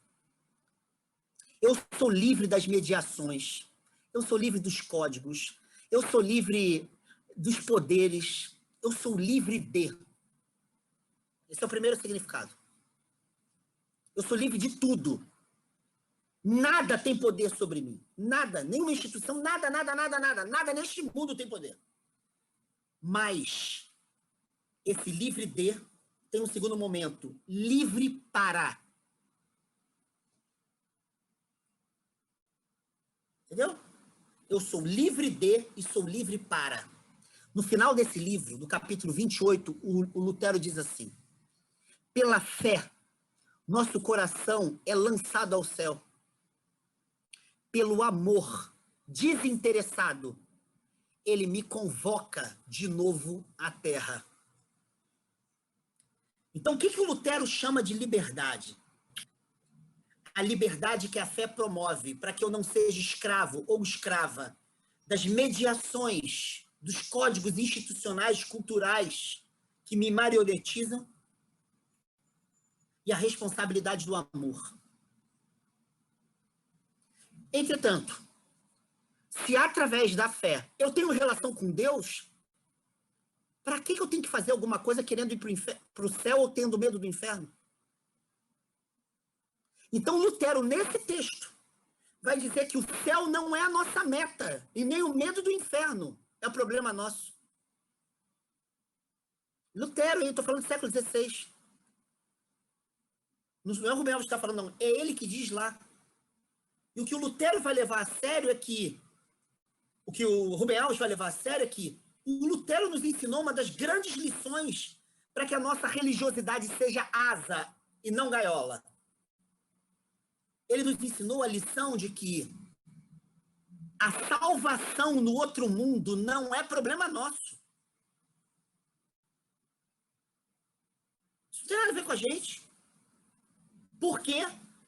Eu sou livre das mediações, eu sou livre dos códigos, eu sou livre dos poderes, Eu sou livre de. Esse é o primeiro significado. Eu sou livre de tudo. Nada tem poder sobre mim. Nada, nenhuma instituição, nada neste mundo tem poder. Mas esse livre de tem um segundo momento. Livre para. Entendeu? Eu sou livre de e sou livre para. No final desse livro, no capítulo 28, o Lutero diz assim: pela fé, nosso coração é lançado ao céu. Pelo amor desinteressado, ele me convoca de novo à terra. Então, o que o Lutero chama de liberdade? A liberdade que a fé promove para que eu não seja escravo ou escrava das mediações, dos códigos institucionais, culturais que me marionetizam e a responsabilidade do amor. Entretanto, se através da fé eu tenho relação com Deus, para que eu tenho que fazer alguma coisa querendo ir para o céu ou tendo medo do inferno? Então, Lutero, nesse texto, vai dizer que o céu não é a nossa meta, e nem o medo do inferno é o problema nosso. Lutero, eu estou falando do século XVI. Não é o Rubem Alves que está falando, não. É ele que diz lá. E o que o Lutero vai levar a sério é que... O que o Rubem Alves vai levar a sério é que o Lutero nos ensinou uma das grandes lições para que a nossa religiosidade seja asa e não gaiola. Ele nos ensinou a lição de que a salvação no outro mundo não é problema nosso. Isso não tem nada a ver com a gente. Porque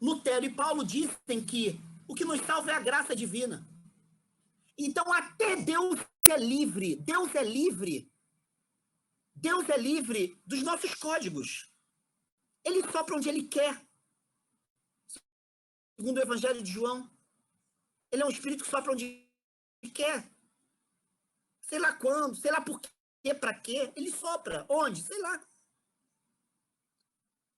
Lutero e Paulo dizem que o que nos salva é a graça divina. Então, até Deus é livre. Deus é livre. Deus é livre dos nossos códigos. Ele sopra onde ele quer. Segundo o Evangelho de João, ele é um espírito que sopra onde ele quer. Sei lá quando, sei lá por quê, para quê. Ele sopra. Onde? Sei lá.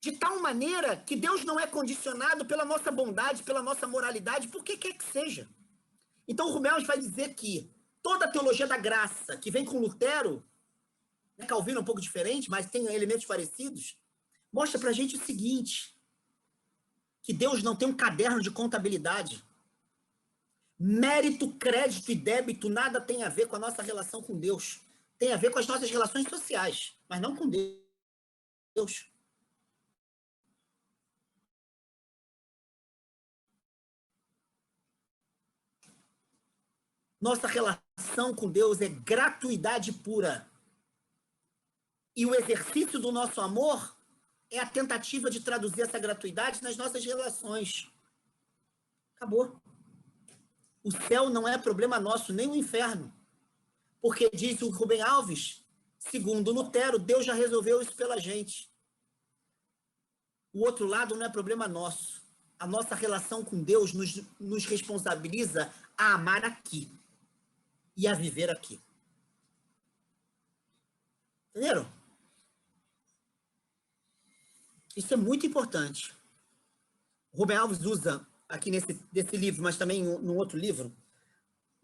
De tal maneira que Deus não é condicionado pela nossa bondade, pela nossa moralidade, por que quer que seja. Então, o Rubem vai dizer que toda a teologia da graça que vem com Lutero, né, Calvino é um pouco diferente, mas tem elementos parecidos, mostra para a gente o seguinte, que Deus não tem um caderno de contabilidade. Mérito, crédito e débito nada tem a ver com a nossa relação com Deus. Tem a ver com as nossas relações sociais, mas não com Deus. Nossa relação com Deus é gratuidade pura. E o exercício do nosso amor é a tentativa de traduzir essa gratuidade nas nossas relações. Acabou. O céu não é problema nosso, nem o inferno. Porque, diz o Rubem Alves, segundo Lutero, Deus já resolveu isso pela gente. O outro lado não é problema nosso. A nossa relação com Deus nos responsabiliza a amar aqui e a viver aqui. Entenderam? Isso é muito importante. O Rubem Alves usa, aqui nesse livro, mas também num outro livro,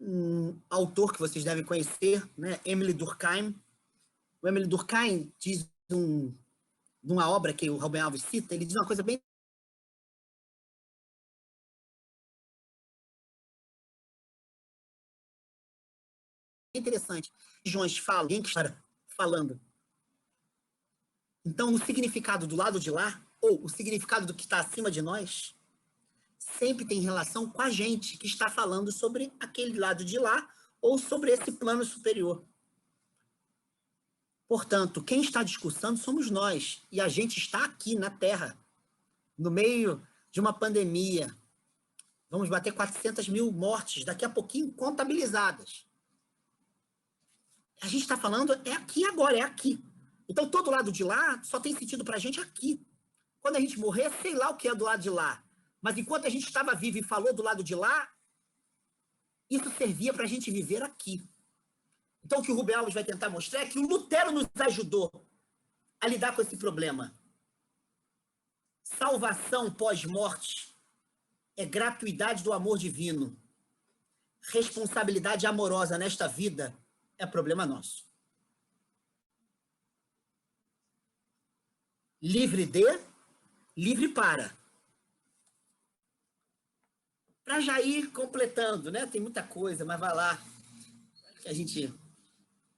um autor que vocês devem conhecer, né? Émile Durkheim. O Émile Durkheim diz numa obra que o Rubem Alves cita, ele diz uma coisa bem interessante. Joões fala, alguém que está falando. Então, o significado do lado de lá, ou o significado do que está acima de nós, sempre tem relação com a gente que está falando sobre aquele lado de lá ou sobre esse plano superior. Portanto, quem está discursando somos nós, e a gente está aqui na Terra, no meio de uma pandemia. Vamos bater 400 mil mortes, daqui a pouquinho contabilizadas. A gente está falando é aqui agora, é aqui. Então, todo lado de lá só tem sentido para a gente aqui. Quando a gente morrer, sei lá o que é do lado de lá. Mas enquanto a gente estava vivo e falou do lado de lá, isso servia para a gente viver aqui. Então, o que o Rubem Alves vai tentar mostrar é que o Lutero nos ajudou a lidar com esse problema. Salvação pós-morte é gratuidade do amor divino. Responsabilidade amorosa nesta vida é problema nosso. Livre de, livre para. Para já ir completando, né? Tem muita coisa, mas vai lá. Que a gente...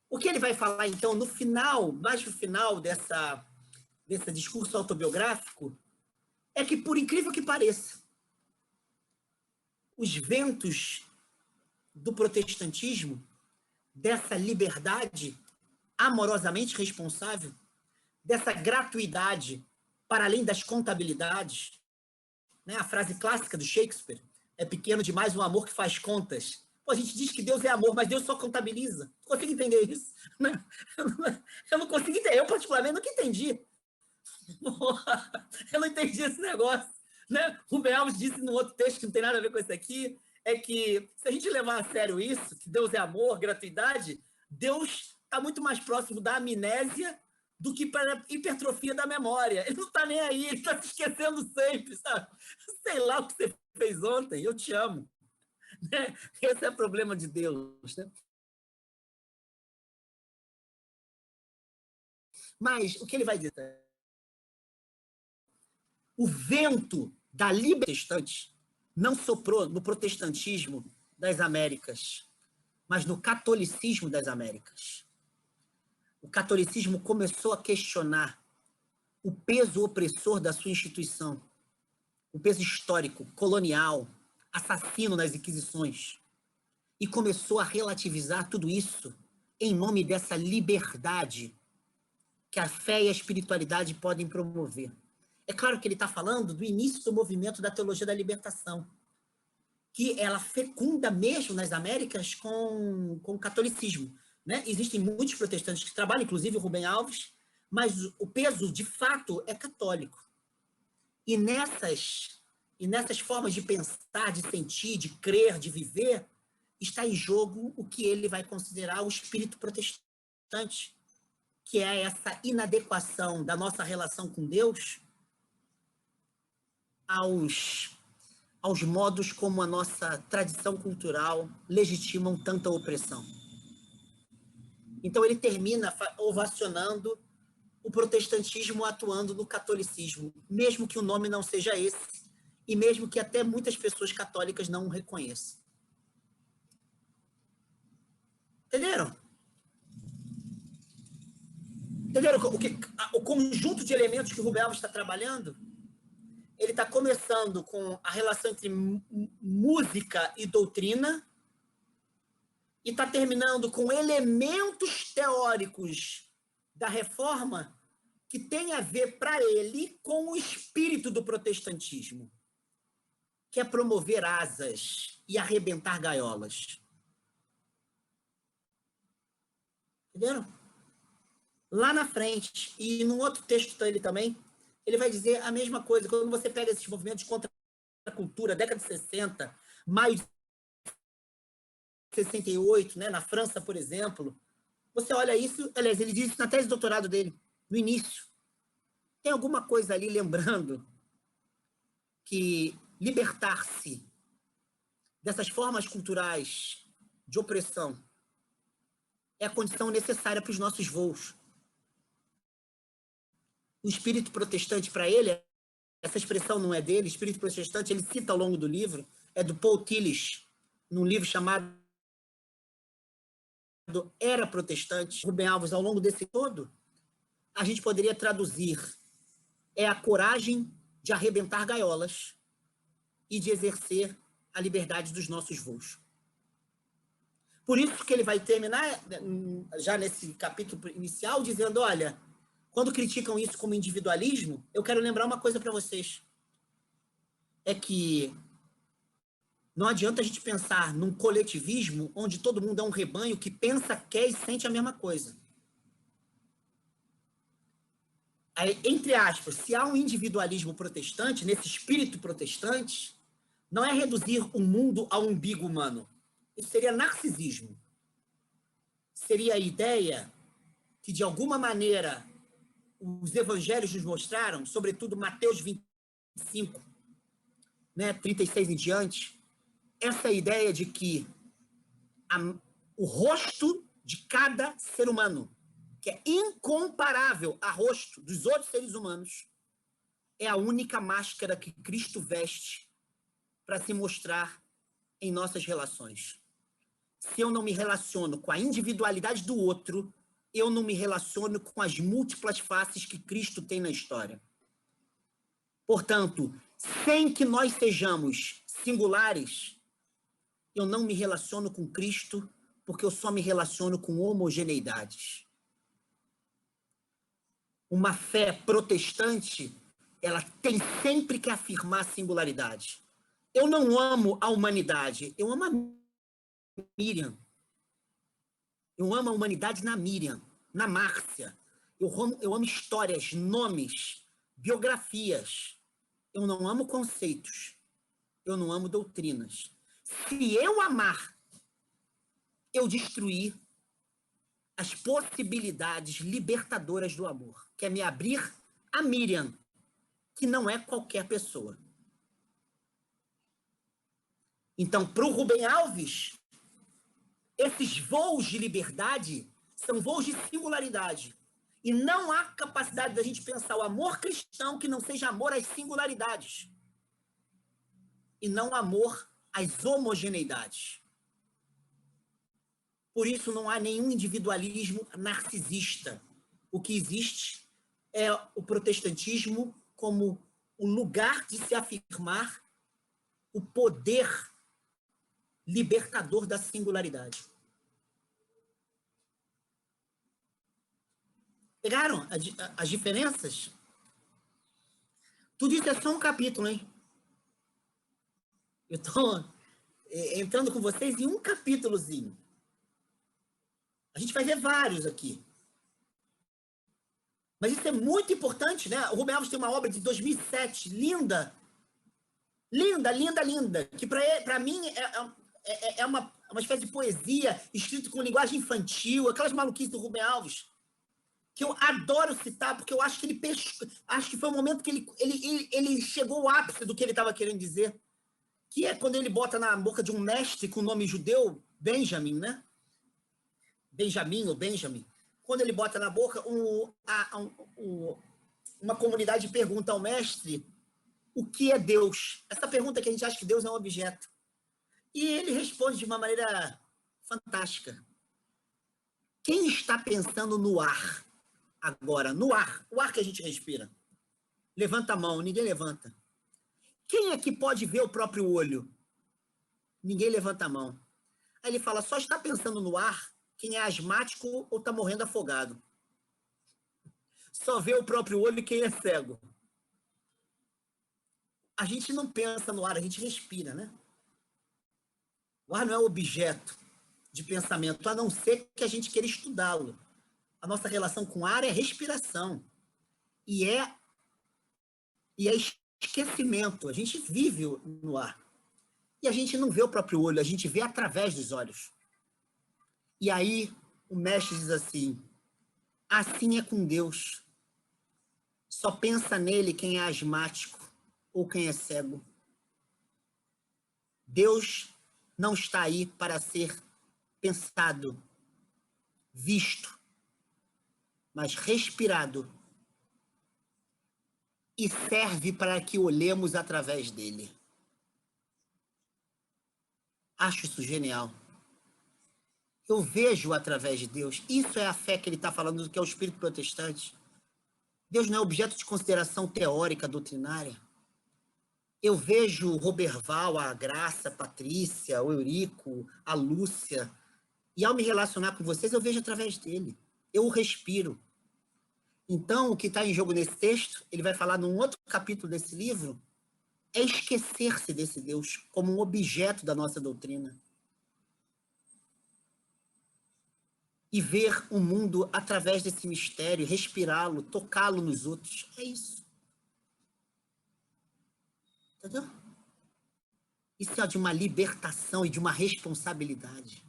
O que ele vai falar, então, no final, mais no final desse discurso autobiográfico, é que, por incrível que pareça, os ventos do protestantismo, dessa liberdade amorosamente responsável, dessa gratuidade para além das contabilidades, né? A frase clássica do Shakespeare, é pequeno demais o amor que faz contas. Pô, a gente diz que Deus é amor, mas Deus só contabiliza. Não consigo entender isso. Né? Eu não consigo entender. Eu, particularmente, nunca entendi. Eu não entendi esse negócio. Né? Rubem Alves disse num outro texto que não tem nada a ver com esse aqui, é que se a gente levar a sério isso, que Deus é amor, gratuidade, Deus está muito mais próximo da amnésia do que para a hipertrofia da memória. Ele não está nem aí, ele está se esquecendo sempre, sabe? Sei lá o que você fez ontem, eu te amo. Né? Esse é o problema de Deus. Né? Mas o que ele vai dizer? O vento da liberdade protestante não soprou no protestantismo das Américas, mas no catolicismo das Américas. O catolicismo começou a questionar o peso opressor da sua instituição, o peso histórico, colonial, assassino nas inquisições, e começou a relativizar tudo isso em nome dessa liberdade que a fé e a espiritualidade podem promover. É claro que ele está falando do início do movimento da teologia da libertação, que ela fecunda mesmo nas Américas com o catolicismo. Né? Existem muitos protestantes que trabalham, inclusive o Rubem Alves, mas o peso, de fato, é católico. E nessas formas de pensar, de sentir, de crer, de viver, está em jogo o que ele vai considerar o espírito protestante, que é essa inadequação da nossa relação com Deus aos modos como a nossa tradição cultural legitimam tanta opressão. Então, ele termina ovacionando o protestantismo atuando no catolicismo, mesmo que o nome não seja esse, e mesmo que até muitas pessoas católicas não o reconheçam. Entenderam? Entenderam o conjunto de elementos que o Rubem Alves está trabalhando? Ele está começando com a relação entre música e doutrina, e está terminando com elementos teóricos da reforma que tem a ver, para ele, com o espírito do protestantismo, que é promover asas e arrebentar gaiolas. Entenderam? Lá na frente, e num outro texto dele também, ele vai dizer a mesma coisa. Quando você pega esses movimentos contra a cultura, década de 60, maio de 68, né, na França, por exemplo, você olha isso, aliás, ele diz isso na tese de doutorado dele, no início. Tem alguma coisa ali lembrando que libertar-se dessas formas culturais de opressão é a condição necessária para os nossos voos. O espírito protestante, para ele, essa expressão não é dele, espírito protestante, ele cita ao longo do livro, é do Paul Tillich, num livro chamado Era Protestante. Rubem Alves, ao longo desse todo, a gente poderia traduzir: é a coragem de arrebentar gaiolas e de exercer a liberdade dos nossos voos. Por isso que ele vai terminar, já nesse capítulo inicial, dizendo, olha, quando criticam isso como individualismo, eu quero lembrar uma coisa para vocês. É que não adianta a gente pensar num coletivismo onde todo mundo é um rebanho que pensa, quer e sente a mesma coisa. Aí, entre aspas, se há um individualismo protestante, nesse espírito protestante, não é reduzir o mundo ao umbigo humano. Isso seria narcisismo. seria a ideia que, de alguma maneira, os evangelhos nos mostraram, sobretudo Mateus 25, né, 36 em diante, essa ideia de que o rosto de cada ser humano, que é incomparável ao rosto dos outros seres humanos, é a única máscara que Cristo veste para se mostrar em nossas relações. Se eu não me relaciono com a individualidade do outro, eu não me relaciono com as múltiplas faces que Cristo tem na história. Portanto, sem que nós sejamos singulares, eu não me relaciono com Cristo, porque eu só me relaciono com homogeneidades. Uma fé protestante, ela tem sempre que afirmar a singularidade. Eu não amo a humanidade, eu amo a Miriam. Eu amo a humanidade na Miriam, na Márcia. Eu amo histórias, nomes, biografias. Eu não amo conceitos. Eu não amo doutrinas. Se eu amar, eu destruir as possibilidades libertadoras do amor, que é me abrir a Miriam, que não é qualquer pessoa. Então, para o Rubem Alves, esses voos de liberdade são voos de singularidade. E não há capacidade da gente pensar o amor cristão que não seja amor às singularidades. E não amor às homogeneidades. Por isso não há nenhum individualismo narcisista. O que existe é o protestantismo como o lugar de se afirmar o poder libertador da singularidade. Pegaram as diferenças? Tudo isso é só um capítulo, hein? Eu estou entrando com vocês em um capítulozinho. A gente vai ver vários aqui. Mas isso é muito importante, né? O Rubem Alves tem uma obra de 2007, linda. Linda, linda, linda. Que para mim é uma espécie de poesia escrita com linguagem infantil, aquelas maluquices do Rubem Alves, que eu adoro citar, porque eu acho que acho que foi o momento que ele chegou ao ápice do que ele estava querendo dizer, que é quando ele bota na boca de um mestre com o nome judeu, Benjamin, né? Benjamin ou Benjamin. Quando ele bota na boca, uma comunidade pergunta ao mestre o que é Deus. Essa pergunta que a gente acha que Deus é um objeto. E ele responde de uma maneira fantástica. Quem está pensando no ar agora? No ar. O ar que a gente respira. Levanta a mão. Ninguém levanta. Quem é que pode ver o próprio olho? Ninguém levanta a mão. Aí ele fala, só está pensando no ar quem é asmático ou está morrendo afogado. Só vê o próprio olho quem é cego. A gente não pensa no ar, a gente respira, né? O ar não é objeto de pensamento, a não ser que a gente queira estudá-lo. A nossa relação com o ar é respiração. E é esquecimento. A gente vive no ar. E a gente não vê o próprio olho, a gente vê através dos olhos. E aí o mestre diz assim, assim é com Deus. Só pensa nele quem é asmático ou quem é cego. Deus não está aí para ser pensado, visto, mas respirado. E serve para que olhemos através dele. Acho isso genial. Eu vejo através de Deus. Isso é a fé que ele está falando, que é o espírito protestante. Deus não é objeto de consideração teórica, doutrinária. Eu vejo o Roberval, a Graça, a Patrícia, o Eurico, a Lúcia, e ao me relacionar com vocês, eu vejo através dele. Eu o respiro. Então, o que está em jogo nesse texto, ele vai falar num outro capítulo desse livro, é esquecer-se desse Deus como um objeto da nossa doutrina. E ver o mundo através desse mistério, respirá-lo, tocá-lo nos outros. É isso. Entendeu? Isso é de uma libertação e de uma responsabilidade.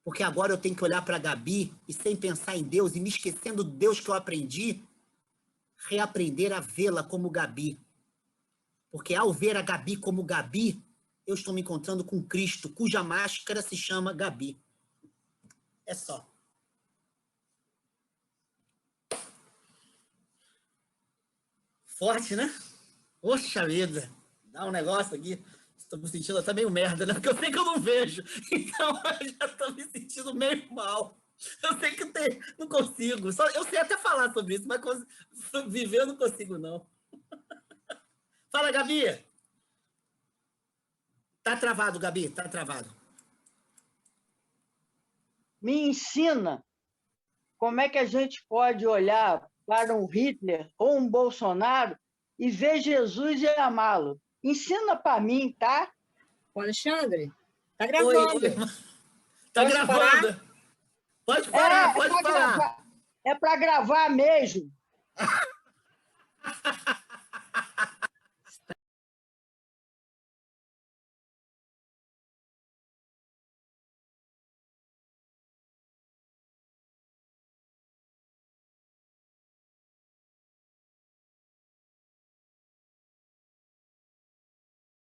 Porque agora eu tenho que olhar para a Gabi e, sem pensar em Deus e me esquecendo do Deus que eu aprendi, reaprender a vê-la como Gabi. Porque ao ver a Gabi como Gabi, eu estou me encontrando com Cristo, cuja máscara se chama Gabi. É só. Forte, né? Poxa vida. Dá um negócio aqui. Estou me sentindo até meio merda, né? Porque eu sei que eu não vejo. Então eu já estou me sentindo meio mal. Eu sei que não consigo. Eu sei até falar sobre isso, mas viver eu não consigo, não. Fala, Gabi. Tá travado, Gabi. Tá travado. Me ensina como é que a gente pode olhar para um Hitler ou um Bolsonaro e ver Jesus e amá-lo. Ensina para mim, tá? O Alexandre, tá Oi. gravando. Tá Pode gravando. parar? Pode parar, pode parar. É para gravar mesmo.